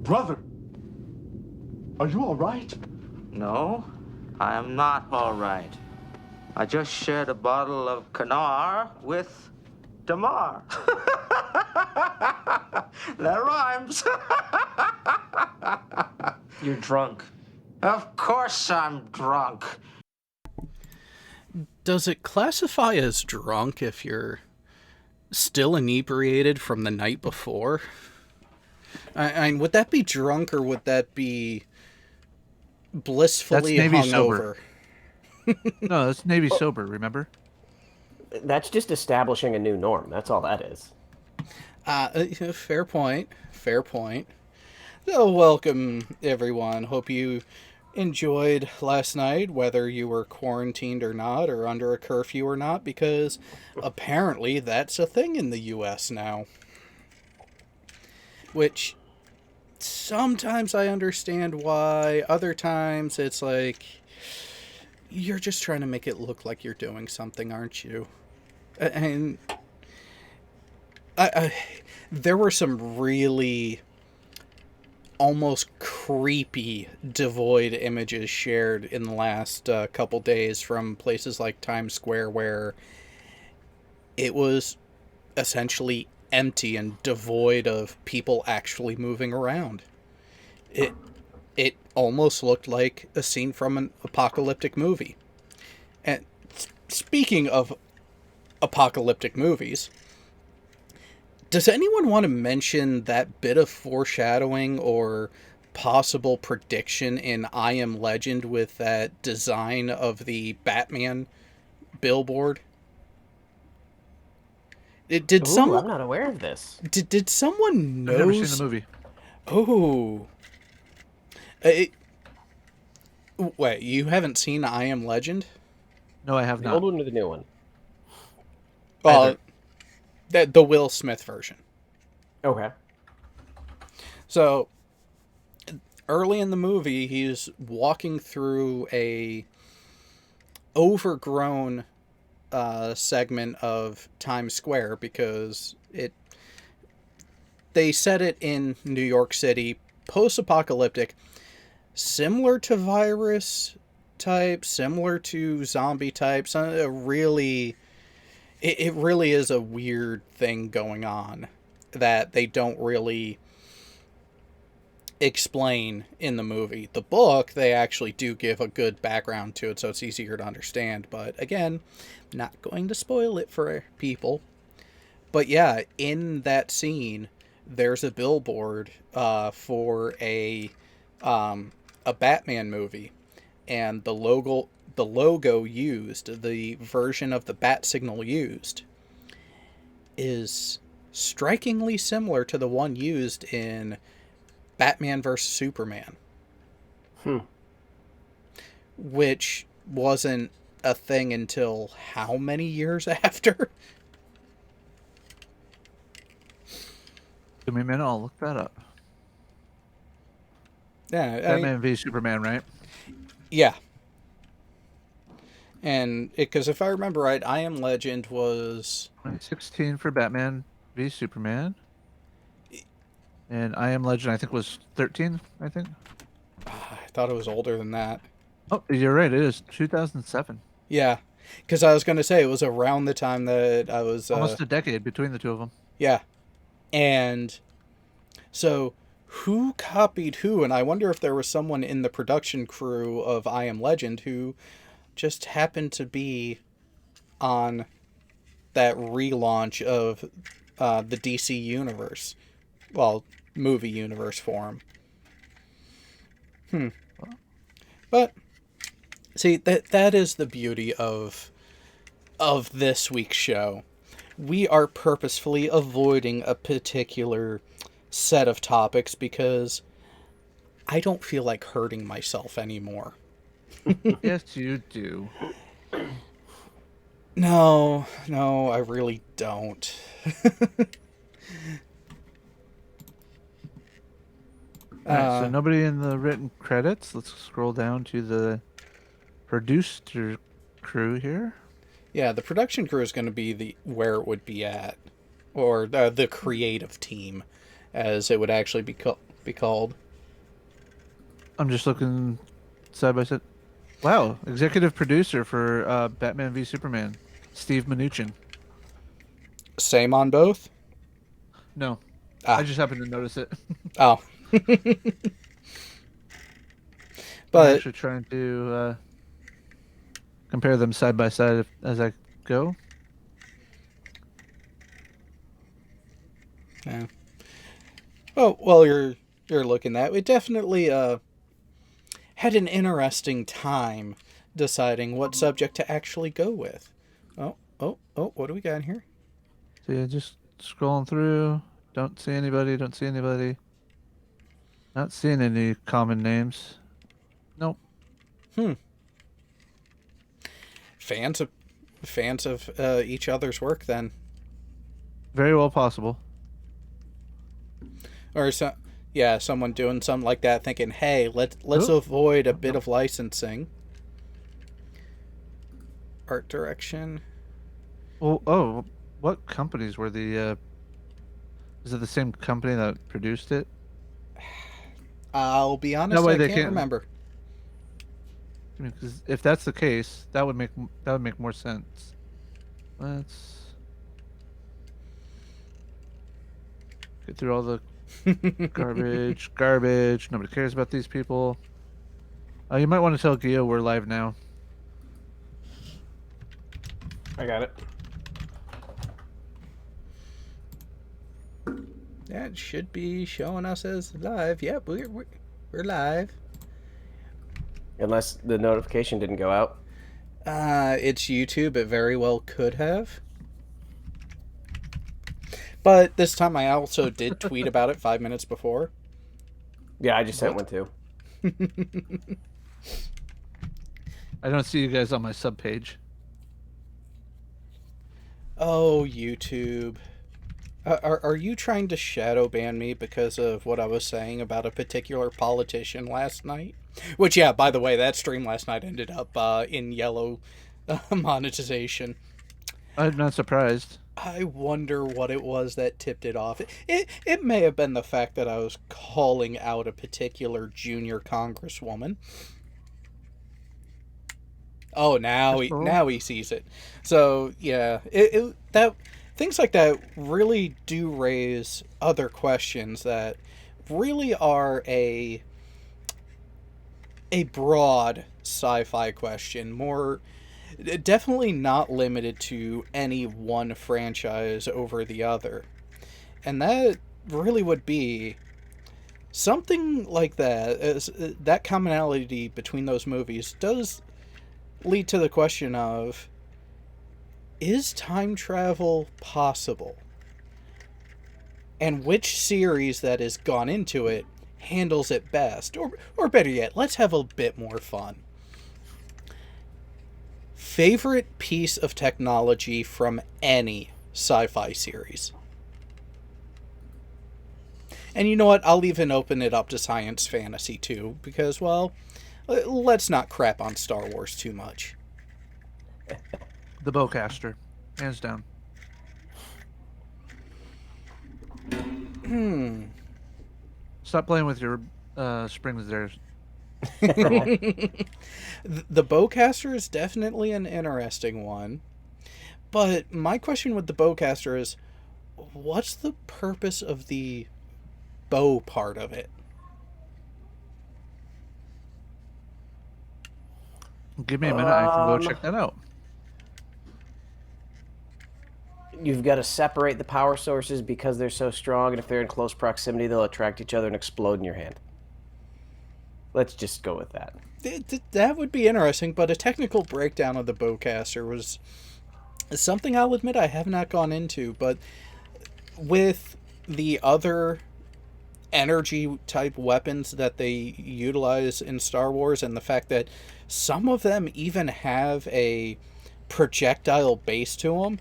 Brother, are you all right? No, I am not all right. I just shared a bottle of Kanar with Damar. That rhymes. You're drunk. Of course I'm drunk. Does it classify as drunk if you're still inebriated from the night before? I mean, would that be drunk or would that be blissfully That's Navy hungover? No, that's Navy sober, remember? That's just establishing a new norm. That's all that is. Fair point. Fair point. So, welcome, everyone. Hope you enjoyed last night, whether you were quarantined or not, or under a curfew or not, because apparently that's a thing in the U.S. now. Which, sometimes I understand why, other times it's like, you're just trying to make it look like you're doing something, aren't you? And there were some really almost creepy devoid images shared in the last couple days from places like Times Square where it was essentially empty and devoid of people actually moving around. It almost looked like a scene from an apocalyptic movie. And speaking of apocalyptic movies, does anyone want to mention that bit of foreshadowing or possible prediction in I Am Legend with that design of the Batman billboard? Someone? I'm not aware of this. Did someone knows? I've never seen the movie. Oh. Wait, you haven't seen I Am Legend? No, I have The not. old one or the new one? Well, the Will Smith version. Okay. So, early in the movie, he's walking through a overgrown segment of Times Square because they set it in New York City, post-apocalyptic, similar to virus type, similar to zombie types. It really is a weird thing going on that they don't really explain in the movie. The book, they actually do give a good background to it, so it's easier to understand. But again, not going to spoil it for people. But yeah, in that scene, there's a billboard for a Batman movie, and the logo used, the version of the bat signal used, is strikingly similar to the one used in Batman vs. Superman. Which wasn't a thing until how many years after? Give me a minute, I'll look that up. Yeah, Batman v Superman, right? Yeah. And because if I remember right, I Am Legend was 2016 for Batman v Superman. And I Am Legend, I think, was 13, I think. I thought it was older than that. Oh, you're right. It is 2007. Yeah. Because I was going to say, it was around the time that I was... almost a decade between the two of them. Yeah. And so, who copied who? And I wonder if there was someone in the production crew of I Am Legend who just happened to be on that relaunch of the DC universe. Well, movie universe for him. But, see, that is the beauty of this week's show. We are purposefully avoiding a particular set of topics because I don't feel like hurting myself anymore. Yes, you do. No, I really don't. Alright, so nobody in the written credits. Let's scroll down to the producer crew here. Yeah, the production crew is going to be where it would be at, or the creative team, as it would actually be be called. I'm just looking side by side. Wow, executive producer for Batman v Superman, Steve Mnuchin. Same on both? No, Ah. I just happened to notice it. Oh. I'm But actually trying to compare them side by side as I go. yeah. Oh, well, you're looking at. We definitely had an interesting time deciding what subject to actually go with. Oh, what do we got here? So yeah, just scrolling through. Don't see anybody. Don't see anybody. Not seeing any common names. Nope. Fans of each other's work then. Very well possible. Or someone doing something like that thinking, "Hey, let's Ooh. avoid a bit of licensing." Art direction. Oh, what companies were the is it the same company that produced it? I'll be honest, That way I they can't can't. remember. I mean, 'cause if that's the case, that would make more sense. Let's get through all the garbage. Nobody cares about these people. You might want to tell Gio we're live now. I got it. That should be showing us as live. Yep, we're live. Unless the notification didn't go out. It's YouTube. It very well could have. But this time I also did tweet about it 5 minutes before. Yeah, I just sent one too. I don't see you guys on my sub page. Oh, YouTube. Are you trying to shadow ban me because of what I was saying about a particular politician last night? Which, yeah, by the way, that stream last night ended up in yellow monetization. I'm not surprised. I wonder what it was that tipped it off. It may have been the fact that I was calling out a particular junior congresswoman. Oh, now he sees it. So yeah, that things like that really do raise other questions that really are a broad sci-fi question, more definitely not limited to any one franchise over the other. And that really would be something like that. That commonality between those movies does lead to the question of, is time travel possible? And which series that has gone into it handles it best? Or better yet, let's have a bit more fun. Favorite piece of technology from any sci-fi series? And you know what? I'll even open it up to science fantasy too, because, well, let's not crap on Star Wars too much. The bowcaster, hands down. Stop playing with your springs there. The bowcaster is definitely an interesting one. But my question with the bowcaster is, what's the purpose of the bow part of it? Give me a minute, I can go check that out. You've got to separate the power sources because they're so strong, and if they're in close proximity, they'll attract each other and explode in your hand. Let's just go with that. That would be interesting, but a technical breakdown of the bowcaster was something I'll admit I have not gone into, but with the other energy type weapons that they utilize in Star Wars, and the fact that some of them even have a projectile base to them.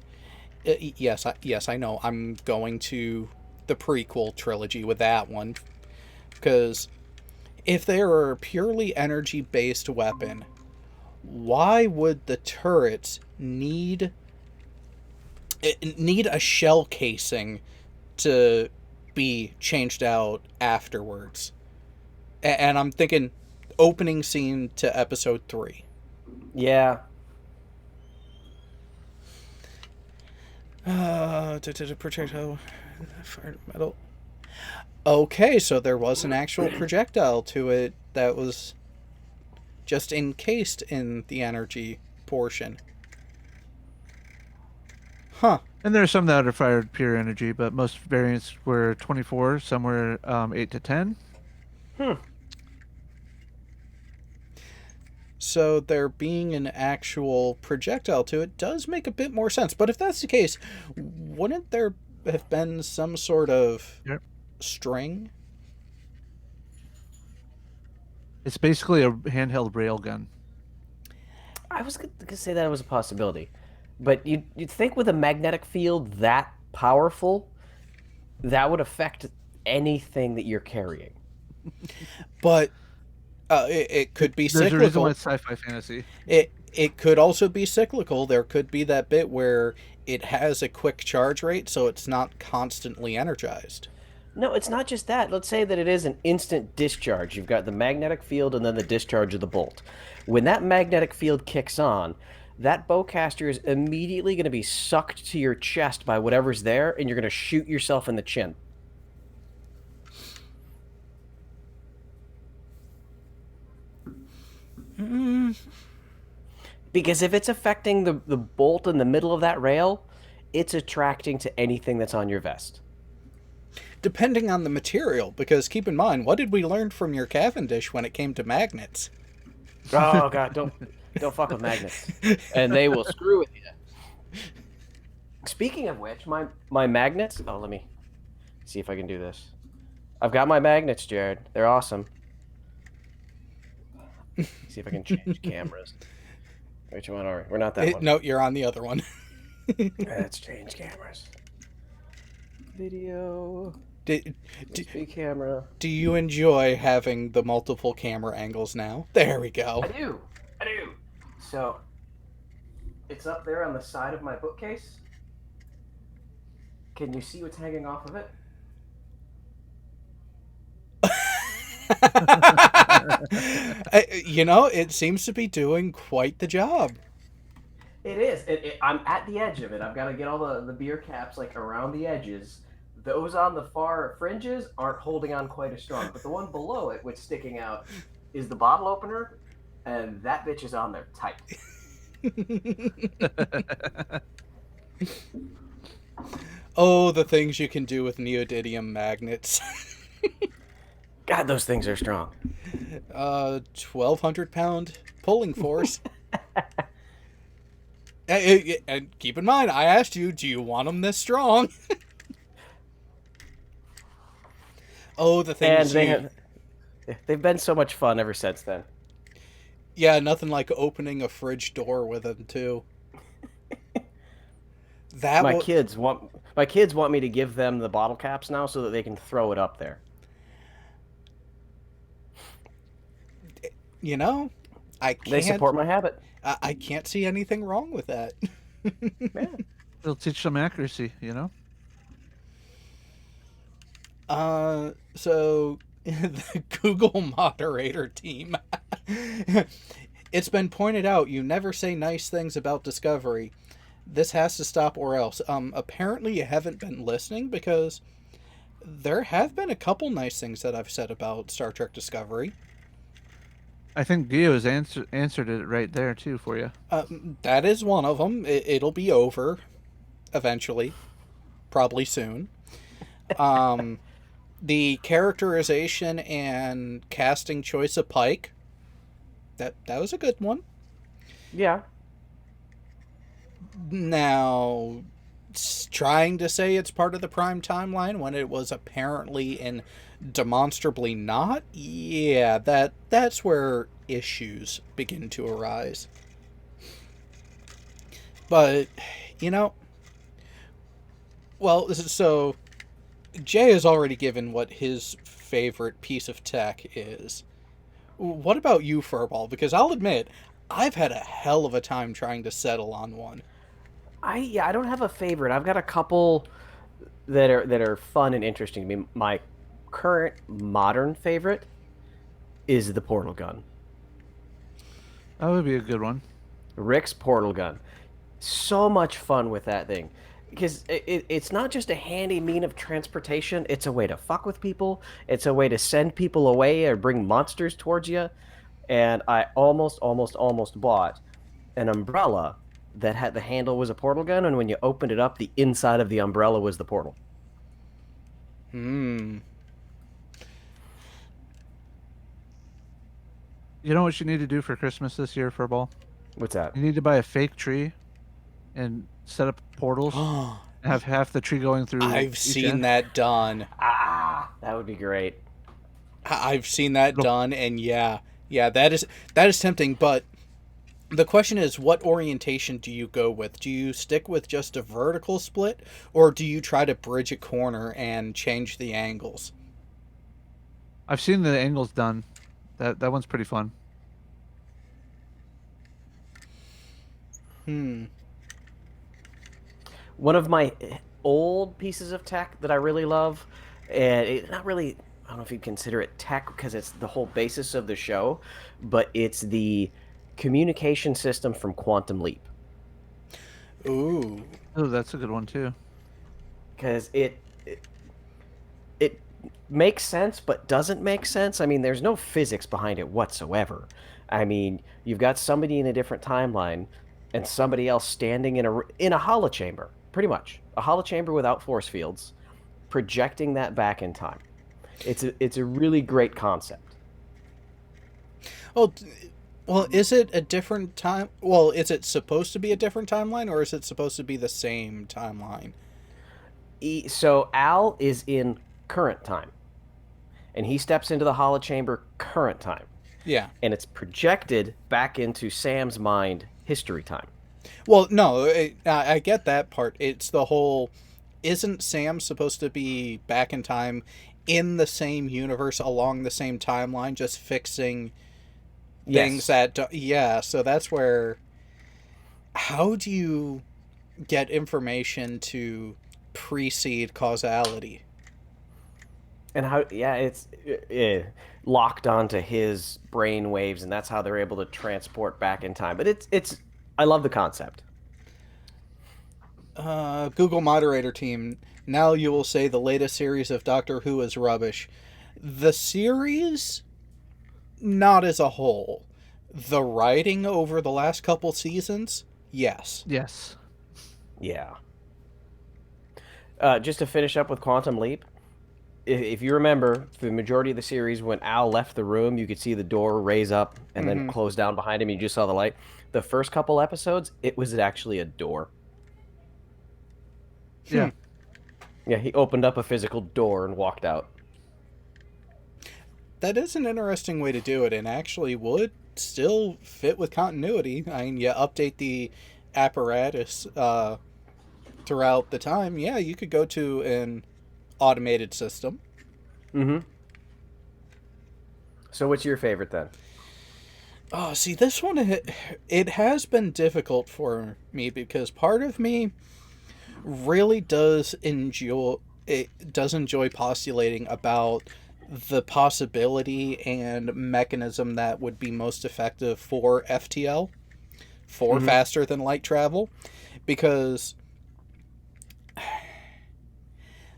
Yes, I know. I'm going to the prequel trilogy with that one, because if they are a purely energy-based weapon, why would the turrets need a shell casing to be changed out afterwards. And I'm thinking opening scene to episode 3. Yeah. To projectile fired metal. Okay, so there was an actual projectile to it that was just encased in the energy portion. Huh. And there are some that are fired pure energy, but most variants were 24, some were 8 to 10. So there being an actual projectile to it does make a bit more sense. But if that's the case, wouldn't there have been some sort of Yep. string? It's basically a handheld railgun. I was going to say that was a possibility. But you'd think with a magnetic field that powerful, that would affect anything that you're carrying. But it could be There's a reason why cyclical. it's sci-fi fantasy. It could also be cyclical. There could be that bit where it has a quick charge rate, so it's not constantly energized. No, it's not just that. Let's say that it is an instant discharge. You've got the magnetic field and then the discharge of the bolt. When that magnetic field kicks on, that bowcaster is immediately going to be sucked to your chest by whatever's there, and you're going to shoot yourself in the chin. Because if it's affecting the bolt in the middle of that rail, it's attracting to anything that's on your vest. Depending on the material, because keep in mind, what did we learn from your Cavendish when it came to magnets? Oh god, don't fuck with magnets, and they will screw with you. Speaking of which, my magnets. Oh, let me see if I can do this. I've got my magnets, Jared. They're awesome. See if I can change cameras. Which one are we? We're not that one. No, you're on the other one. Let's change cameras. Video. Do Camera. you enjoy having the multiple camera angles now? There we go. I do. So, it's up there on the side of my bookcase. Can you see what's hanging off of it? It seems to be doing quite the job. It is. I'm at the edge of it. I've got to get all the beer caps like around the edges. Those on the far fringes aren't holding on quite as strong, but the one below it, what's sticking out, is the bottle opener, and that bitch is on there tight. Oh, the things you can do with neodymium magnets. God, those things are strong. 1,200-pound pulling force. And keep in mind, I asked you, do you want them this strong? Oh, the things they've been so much fun ever since then. Yeah, nothing like opening a fridge door with them, too. My kids want me to give them the bottle caps now so that they can throw it up there. I can't. They support my habit. I can't see anything wrong with that. Man. It'll teach them accuracy, So the Google moderator team. It's been pointed out you never say nice things about Discovery. This has to stop or else. Apparently you haven't been listening because there have been a couple nice things that I've said about Star Trek Discovery. I think Gio's answered it right there, too, for you. That is one of them. It'll be over eventually. Probably soon. The characterization and casting choice of Pike, that was a good one. Yeah. Now, trying to say it's part of the Prime timeline when it was apparently and demonstrably not, yeah, that's where issues begin to arise. But, well, so Jay has already given what his favorite piece of tech is. What about you, Furball? Because I'll admit, I've had a hell of a time trying to settle on one. I don't have a favorite. I've got a couple that are fun and interesting to me. My current modern favorite is the portal gun. That would be a good one. Rick's portal gun. So much fun with that thing. Because it's not just a handy mean of transportation, it's a way to fuck with people, it's a way to send people away or bring monsters towards you. And I almost bought an umbrella that had the handle was a portal gun, and when you opened it up, the inside of the umbrella was the portal. Hmm. You know what you need to do for Christmas this year for ball? What's that? You need to buy a fake tree and set up portals. And have half the tree going through I've each seen end. that done. Ah, that would be great. I've seen that It'll- done, and yeah, that is tempting. But the question is, what orientation do you go with? Do you stick with just a vertical split, or do you try to bridge a corner and change the angles? I've seen the angles done. That one's pretty fun. One of my old pieces of tech that I really love, and not really, I don't know if you'd consider it tech because it's the whole basis of the show, but it's the communication system from Quantum Leap. Ooh. Oh, that's a good one too. Because it makes sense but doesn't make sense. I mean, there's no physics behind it whatsoever. I mean, you've got somebody in a different timeline and somebody else standing in a holochamber, pretty much a holochamber without force fields, projecting that back in time. It's a really great concept. Oh, well, is it a different time? Well, is it supposed to be a different timeline, or is it supposed to be the same timeline? So Al is in current time, and he steps into the holochamber current time, Yeah. and it's projected back into Sam's mind history time. Well, no, I get that part. It's the whole, isn't Sam supposed to be back in time in the same universe along the same timeline, just fixing things Yes. yeah, so that's where, how do you get information to precede causality? And how, yeah, it's locked onto his brain waves, and that's how they're able to transport back in time. But it's I love the concept. Google moderator team, now you will say the latest series of Doctor Who is rubbish. The series, not as a whole. The writing over the last couple seasons, yes. Yes. Yeah. Just to finish up with Quantum Leap, if you remember, for the majority of the series, when Al left the room, you could see the door raise up and then close down behind him. You just saw the light. The first couple episodes, it was actually a door. Yeah. Yeah, he opened up a physical door and walked out. That is an interesting way to do it, and actually would still fit with continuity. I mean, you update the apparatus throughout the time. Yeah, you could go to an automated system. Mm-hmm. So what's your favorite then? Oh, see, this one, it has been difficult for me because part of me really does enjoy postulating about the possibility and mechanism that would be most effective for FTL, for faster than light travel, because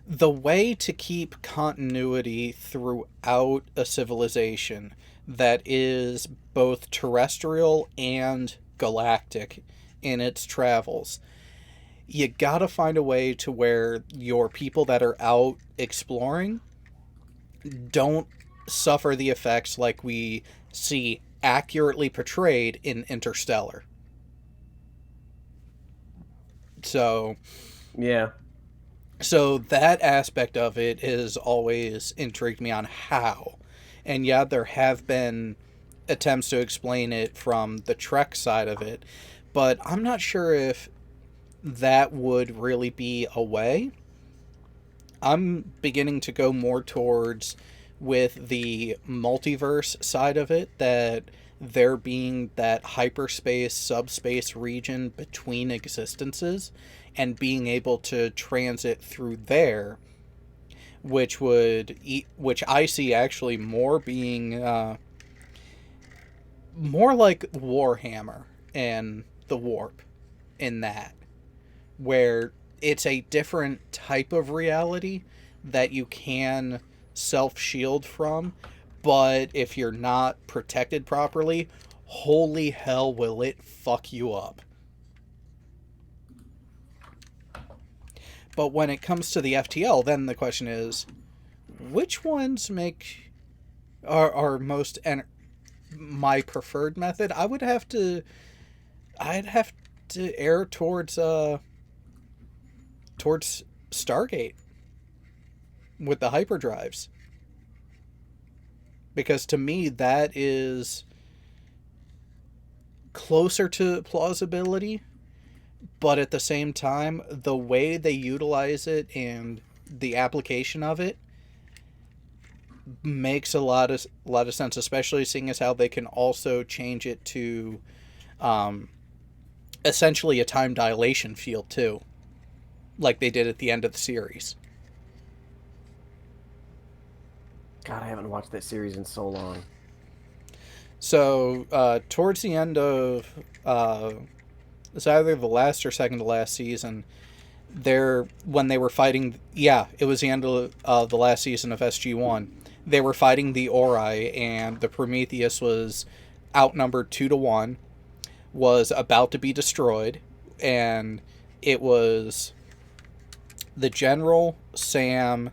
the way to keep continuity throughout a civilization that is both terrestrial and galactic in its travels, you gotta find a way to where your people that are out exploring don't suffer the effects like we see accurately portrayed in Interstellar. So Yeah. that aspect of it has always intrigued me on how. And yeah, there have been attempts to explain it from the Trek side of it, but I'm not sure if that would really be a way. I'm beginning to go more towards with the multiverse side of it, that there being that hyperspace, subspace region between existences and being able to transit through there, which I see actually more being more like Warhammer and the Warp in that, where it's a different type of reality that you can self-shield from, but if you're not protected properly, holy hell will it fuck you up. But when it comes to the FTL, then the question is, which ones are most my preferred method? I'd have to err towards Stargate with the hyperdrives, because to me that is closer to plausibility, but at the same time the way they utilize it and the application of it makes a lot of sense, especially seeing as how they can also change it to essentially a time dilation field too, like they did at the end of the series. God, I haven't watched that series in so long. So towards the end of it's either the last or second to last season, when they were fighting, it was the end of the last season of SG-1. They were fighting the Ori, and the Prometheus was outnumbered 2-1, was about to be destroyed, and it was the General, Sam,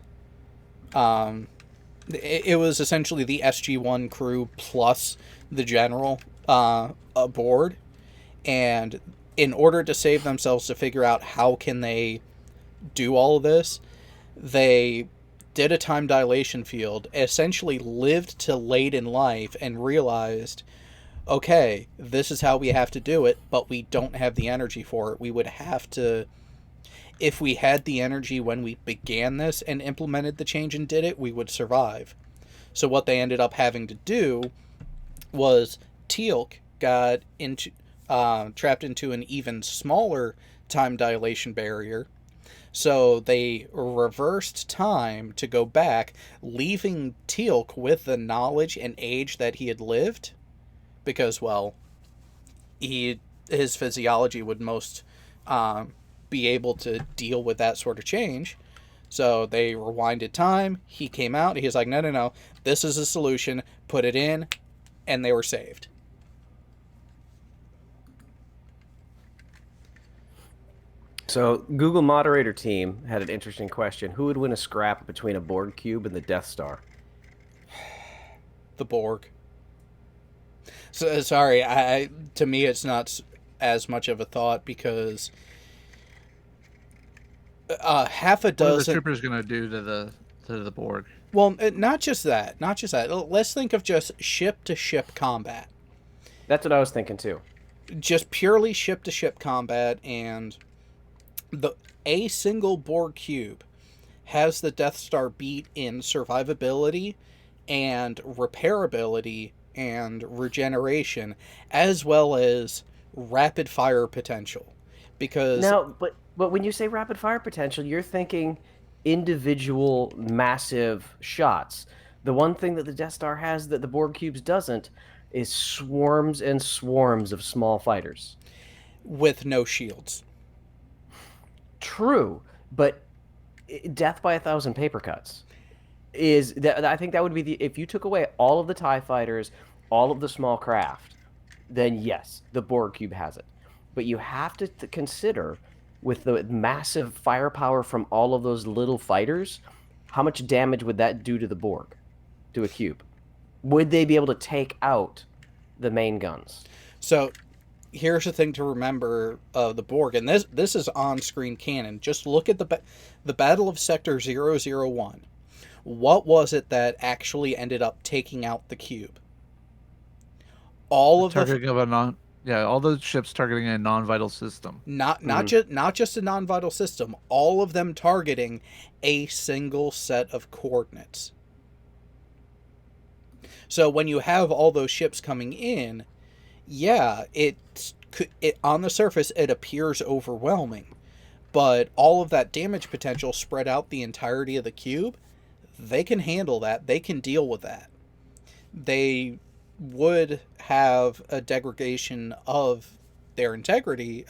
it was essentially the SG-1 crew plus the General aboard, and in order to save themselves, to figure out how can they do all of this, they did a time dilation field, essentially lived to late in life, and realized, okay, this is how we have to do it, but we don't have the energy for it. We would have to, if we had the energy when we began this and implemented the change and did it, we would survive. So what they ended up having to do was Teal'c got into trapped into an even smaller time dilation barrier. So they reversed time to go back, leaving Teal'c with the knowledge and age that he had lived, because, well, his physiology would most be able to deal with that sort of change. So they rewinded time. He came out. He was like, no, this is a solution. Put it in, and they were saved. So, Google moderator team had an interesting question. Who would win a scrap between a Borg cube and the Death Star? The Borg. So, sorry, to me it's not as much of a thought, because half a dozen... What are the troopers going to do to the Borg? Well, not just that. Let's think of just ship-to-ship combat. That's what I was thinking, too. Just purely ship-to-ship combat, and a single Borg cube has the Death Star beat in survivability and repairability and regeneration, as well as rapid fire potential. Because now, but when you say rapid fire potential, you're thinking individual massive shots. The one thing that the Death Star has that the Borg cubes doesn't is swarms and swarms of small fighters with no shields. True, but death by 1,000 paper cuts is that. I think that would be if you took away all of the TIE fighters, all of the small craft, then yes, the Borg cube has it. But you have to consider, with the massive firepower from all of those little fighters, how much damage would that do to the Borg, to a cube? Would they be able to take out the main guns? So here's the thing to remember of the Borg, and this is on-screen canon. Just look at the Battle of Sector 001. What was it that actually ended up taking out the cube? All those ships targeting a non-vital system. Not just a non-vital system. All of them targeting a single set of coordinates. So when you have all those ships coming in, yeah, it on the surface it appears overwhelming, but all of that damage potential spread out the entirety of the cube, they can handle that. They can deal with that. They would have a degradation of their integrity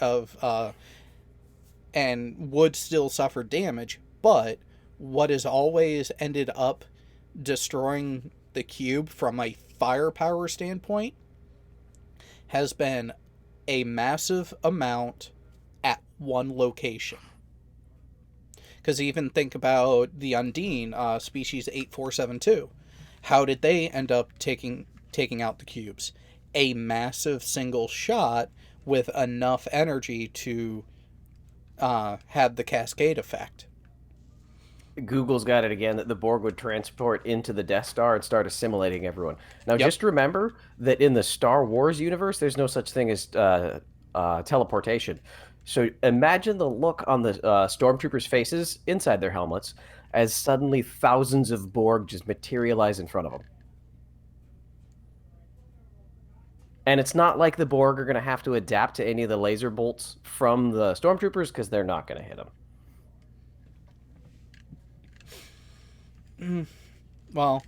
and would still suffer damage, but what has always ended up destroying the cube from a firepower standpoint has been a massive amount at one location. Because even think about the Undine, species 8472. How did they end up taking out the cubes? A massive single shot with enough energy to have the cascade effect. Google's got it again that the Borg would transport into the Death Star and start assimilating everyone. Now, just remember that in the Star Wars universe, there's no such thing as teleportation. So imagine the look on the stormtroopers' faces inside their helmets as suddenly thousands of Borg just materialize in front of them. And it's not like the Borg are going to have to adapt to any of the laser bolts from the stormtroopers because they're not going to hit them. Well,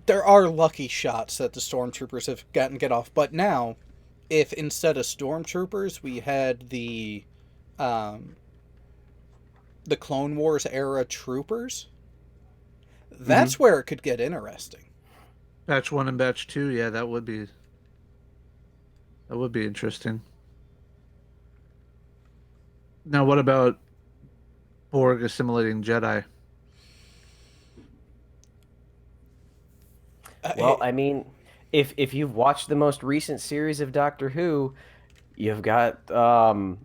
there are lucky shots that the stormtroopers have gotten get off, but now, if instead of stormtroopers we had the Clone Wars era troopers, that's where it could get interesting. Batch 1 and Batch 2, yeah, that would be interesting. Now, what about Borg assimilating Jedi? Well, I mean, if you've watched the most recent series of Doctor Who, you've got the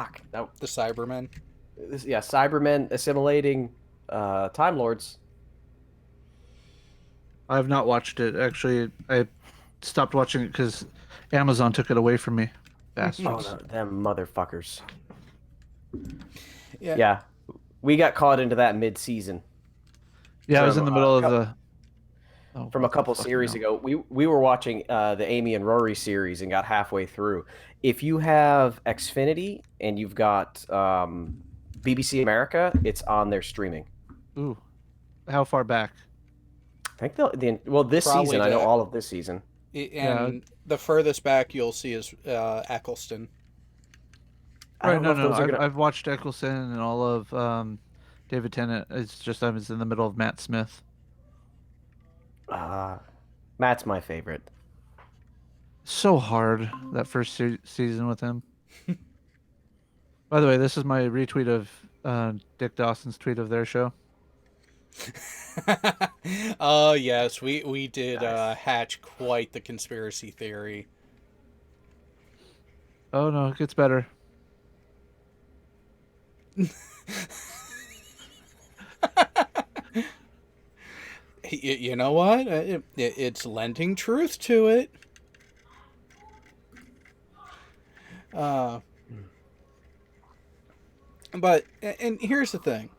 Cybermen. Yeah, Cybermen assimilating Time Lords. I have not watched it. Actually, I stopped watching it because Amazon took it away from me. Bastards. Oh, no, them motherfuckers. Yeah. Yeah, we got caught into that mid-season. Yeah, I was in the middle of the... From a couple series ago, we were watching the Amy and Rory series and got halfway through. If you have Xfinity and you've got BBC America, it's on their streaming. Ooh, how far back? I think this Probably season. I know all of this season. And the furthest back you'll see is Eccleston. Right, no. I've watched Eccleston and all of David Tennant. It's just I was in the middle of Matt Smith. Matt's my favorite. So hard, that first season with him. By the way, this is my retweet of Dick Dawson's tweet of their show. Oh, yes, we did hatch quite the conspiracy theory. Oh, no, it gets better. You know what? It's lending truth to it. But, and here's the thing.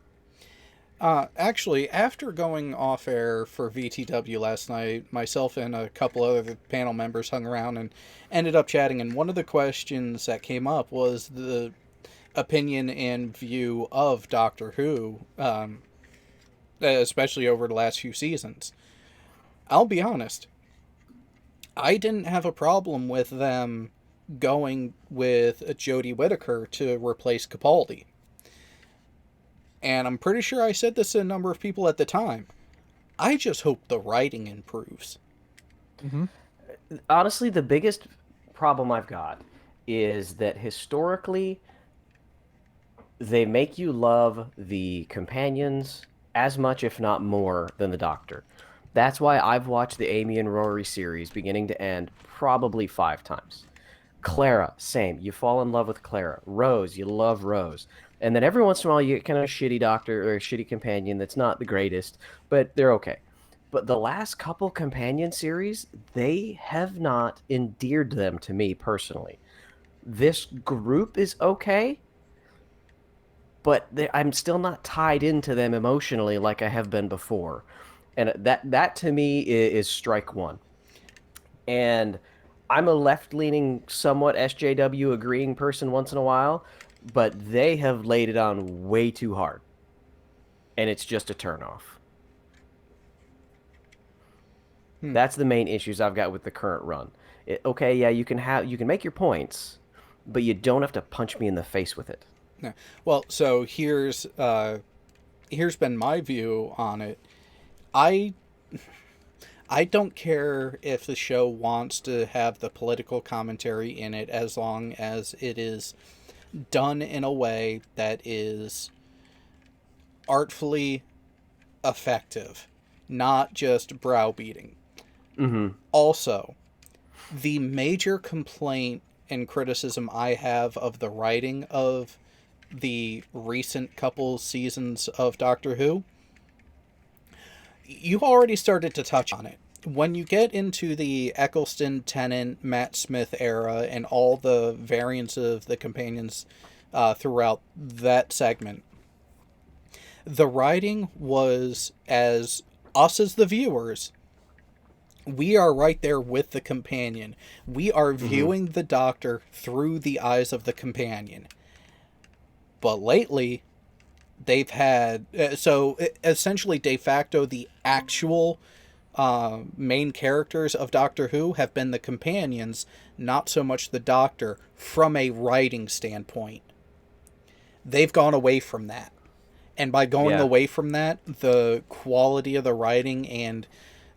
Actually, after going off air for VTW last night, myself and a couple other panel members hung around and ended up chatting, and one of the questions that came up was the opinion and view of Doctor Who, especially over the last few seasons. I'll be honest, I didn't have a problem with them going with Jodie Whittaker to replace Capaldi. And I'm pretty sure I said this to a number of people at the time. I just hope the writing improves. Mm-hmm. Honestly, the biggest problem I've got is that historically, they make you love the companions as much, if not more, than the Doctor. That's why I've watched the Amy and Rory series, beginning to end, probably 5 times. Clara, same. You fall in love with Clara. Rose, you love Rose. And then every once in a while, you get kind of a shitty Doctor or a shitty companion that's not the greatest, but they're okay. But the last couple companion series, they have not endeared them to me personally. This group is okay, but I'm still not tied into them emotionally like I have been before. and that to me is strike one. And I'm a left-leaning, somewhat SJW agreeing person once in a while, but they have laid it on way too hard, and it's just a turnoff. That's the main issues I've got with the current run. Okay, yeah, you can make your points, but you don't have to punch me in the face with it. Yeah. Well, so here's been my view on it. I I don't care if the show wants to have the political commentary in it, as long as it is done in a way that is artfully effective, not just browbeating. Also, the major complaint and criticism I have of the writing of the recent couple seasons of Doctor Who, you already started to touch on it. When you get into the Eccleston, Tennant, Matt Smith era and all the variants of the companions throughout that segment, the writing was, as us as the viewers, we are right there with the companion. We are viewing the Doctor through the eyes of the companion. But lately, they've had... so, essentially, de facto, the actual main characters of Doctor Who have been the companions, not so much the Doctor, from a writing standpoint. They've gone away from that. And by going away from that, the quality of the writing and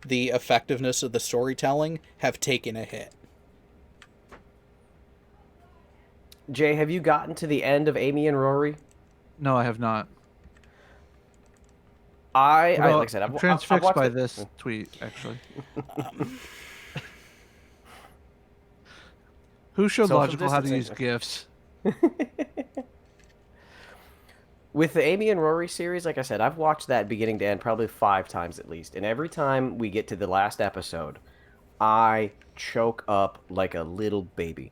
the effectiveness of the storytelling have taken a hit. Jay, have you gotten to the end of Amy and Rory? No, I have not. Like Well, I said, I'm I've transfixed watched by it. this tweet, actually. Who showed Social Logical how to use distancing. GIFs? With the Amy and Rory series, like I said, I've watched that beginning to end probably 5 times at least. And every time we get to the last episode, I choke up like a little baby.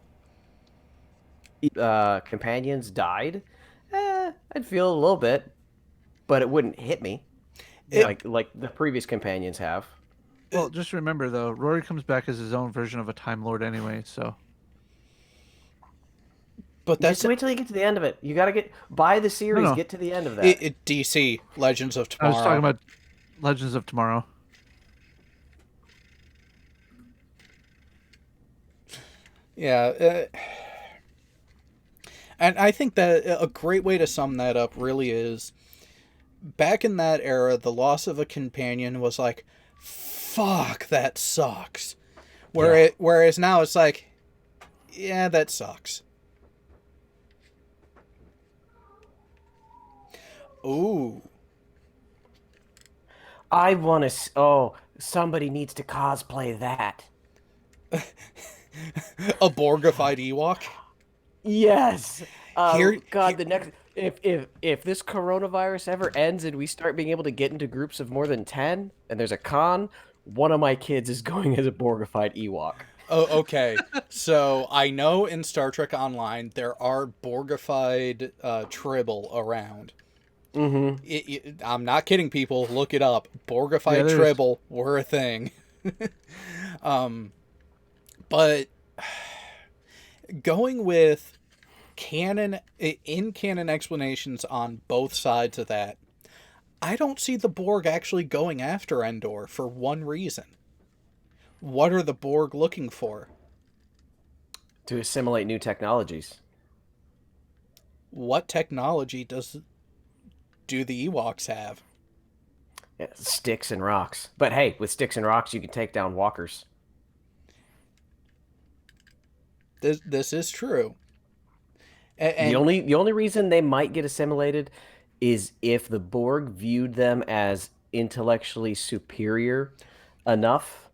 Companions died, I'd feel a little bit, but it wouldn't hit me like the previous companions have. Well, just remember, though, Rory comes back as his own version of a Time Lord anyway, so... But that's... Just wait till you get to the end of it. You gotta buy the series, No. get to the end of that. DC, Legends of I Tomorrow. was talking about Legends of Tomorrow. Yeah. And I think that a great way to sum that up really is, back in that era, the loss of a companion was like, fuck, that sucks. Whereas now it's like, yeah, that sucks. Ooh. I want to. Oh, somebody needs to cosplay that. A Borgified Ewok? Yes. Here- The next if this coronavirus ever ends and we start being able to get into groups of more than 10 and there's a con, one of my kids is going as a Borgified Ewok. Oh, okay. So I know in Star Trek Online there are Borgified Tribble around. I'm not kidding, people. Look it up. Borgified Tribble were a thing. But going with in-canon explanations on both sides of that, I don't see the Borg actually going after Endor for one reason. What are the Borg looking for? To assimilate new technologies. What technology do the Ewoks have? Yeah, sticks and rocks. But hey, with sticks and rocks, you can take down walkers. This is true. And The only reason they might get assimilated is if the Borg viewed them as intellectually superior enough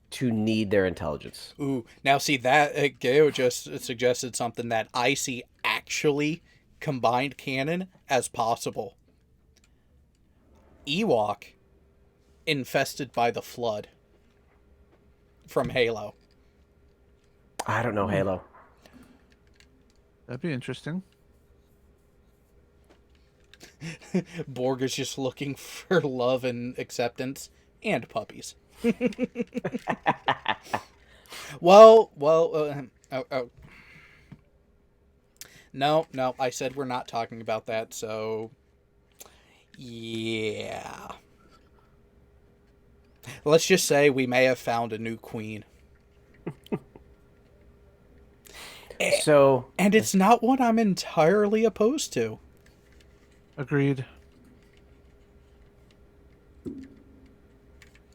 to need their intelligence. Ooh, now see that Geo just suggested something that I see actually combined canon as possible. Ewok infested by the Flood from Halo. I don't know Halo. That'd be interesting. Borg is just looking for love and acceptance. and puppies. Well, no, I said we're not talking about that, so yeah. Let's just say we may have found a new queen. So, And it's not one I'm entirely opposed to. Agreed.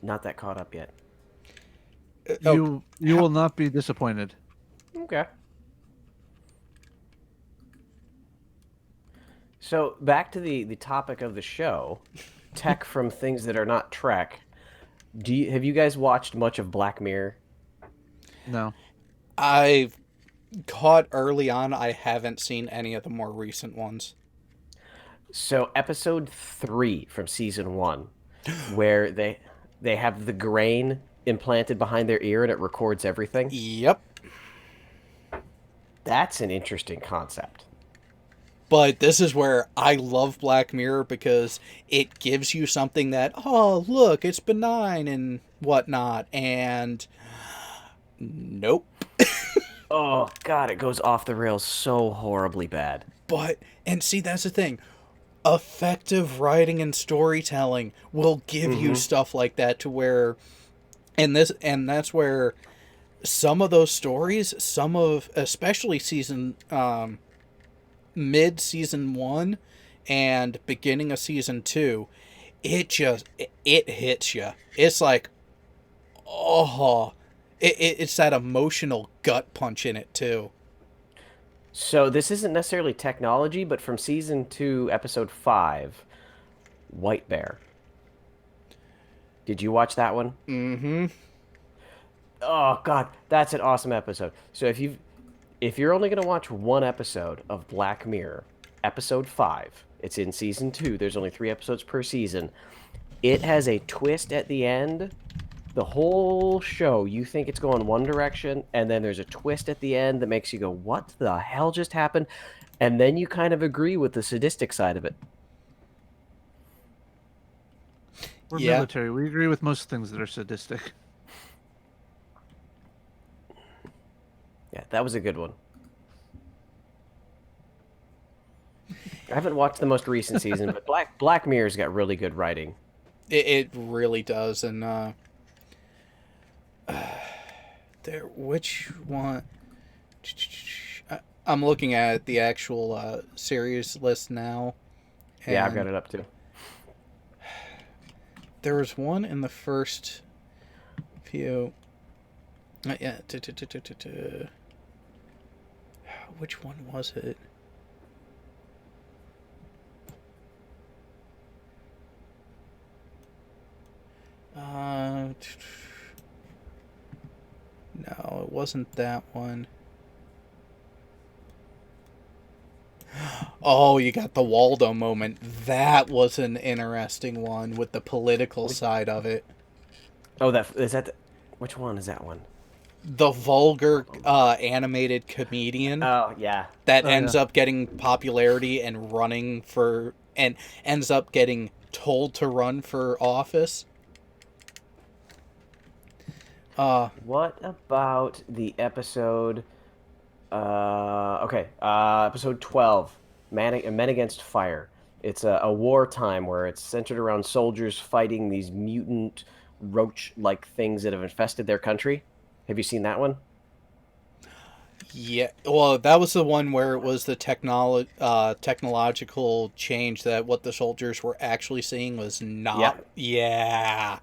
not that caught up yet. You will not be disappointed. Okay. So back to the topic of the show, tech from things that are not Trek. Have you guys watched much of Black Mirror? No. I've caught early on. I haven't seen any of the more recent ones. So episode 3 from season 1, where they have the grain implanted behind their ear and it records everything. Yep. That's an interesting concept. But this is where I love Black Mirror because it gives you something that, oh, look, it's benign and whatnot. And nope. Oh, God, it goes off the rails so horribly bad. But, and see, that's the thing. Effective writing and storytelling will give you stuff like that to where, and that's where some of those stories, especially mid season 1 and beginning of season 2, it hits you. It's like, oh, it's that emotional gut punch in it too. So this isn't necessarily technology, but from season 2, episode 5, White Bear. Did you watch that one? Mm-hmm. Oh God, that's an awesome episode. So if you're only gonna watch one episode of Black Mirror, episode 5, it's in season 2. There's only 3 episodes per season. It has a twist at the end. The whole show, you think it's going one direction, and then there's a twist at the end that makes you go, what the hell just happened? And then you kind of agree with the sadistic side of it. We're Yeah. military. We agree with most things that are sadistic. Yeah, that was a good one. I haven't watched the most recent season, but Black Mirror's got really good writing. It really does, and which one? I'm looking at the actual series list now. Yeah, I've got it up too. There was one in the first few. Yeah. Which one was it? No, it wasn't that one. Oh, you got the Waldo moment. That was an interesting one with the political side of it. Oh, which one is that one? The vulgar animated comedian Oh, yeah. that Oh, ends yeah. up getting popularity and ends up getting told to run for office. What about the episode? Episode 12, Men Against Fire. It's a wartime where it's centered around soldiers fighting these mutant roach-like things that have infested their country. Have you seen that one? Yeah, well, that was the one where it was the technological change that what the soldiers were actually seeing was not. Yeah.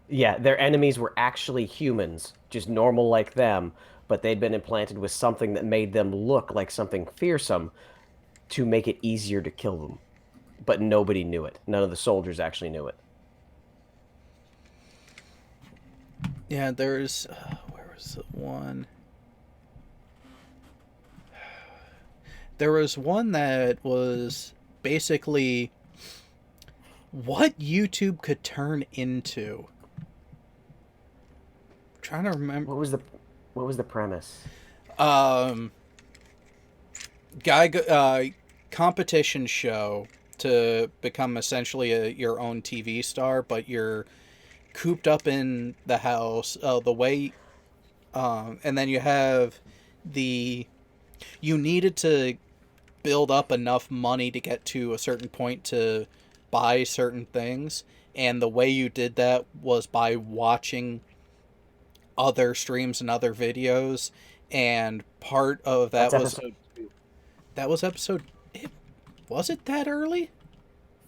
Yeah, their enemies were actually humans, just normal like them, but they'd been implanted with something that made them look like something fearsome to make it easier to kill them. But nobody knew it. None of the soldiers actually knew it. Yeah, there's... where was the one? There was one that was basically what YouTube could turn into. I'm trying to remember. What was the premise? Competition show to become essentially your own TV star, but you're cooped up in the house, the way, and then you have you needed to build up enough money to get to a certain point to buy certain things, and the way you did that was by watching other streams and other videos, and part of that That's was episode 2. that was episode. Was it that early?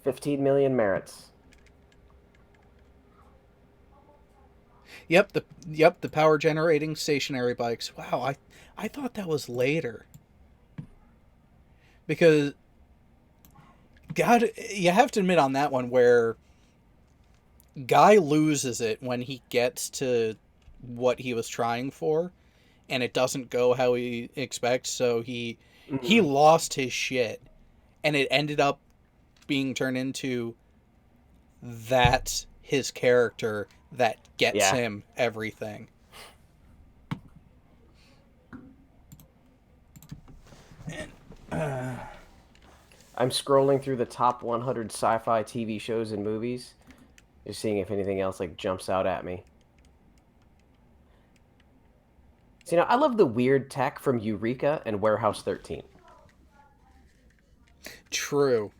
15 million merits. Yep, the power generating stationary bikes. Wow, I thought that was later. Because God, you have to admit on that one where Guy loses it when he gets to what he was trying for, and it doesn't go how he expects, so he lost his shit, and it ended up being turned into that's his character that gets him everything. I'm scrolling through the top 100 sci-fi TV shows and movies, just seeing if anything else like jumps out at me. So, I love the weird tech from Eureka and Warehouse 13. True.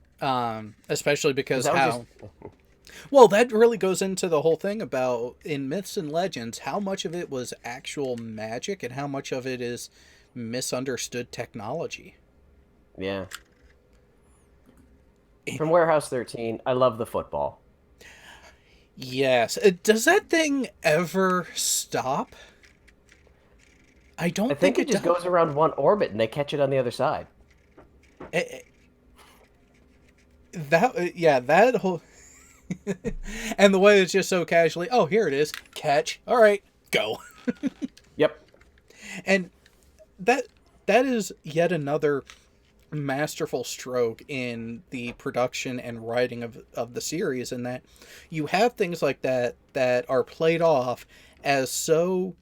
Especially because That was well, that really goes into the whole thing about, in Myths and Legends, how much of it was actual magic and how much of it is misunderstood technology. Yeah. From Warehouse 13, I love the football. Yes. Does that thing ever stop? I don't think it just goes around one orbit and they catch it on the other side. That whole... and the way it's just so casually, oh, here it is, catch, all right, go. Yep. And that is yet another masterful stroke in the production and writing of the series, in that you have things like that are played off as so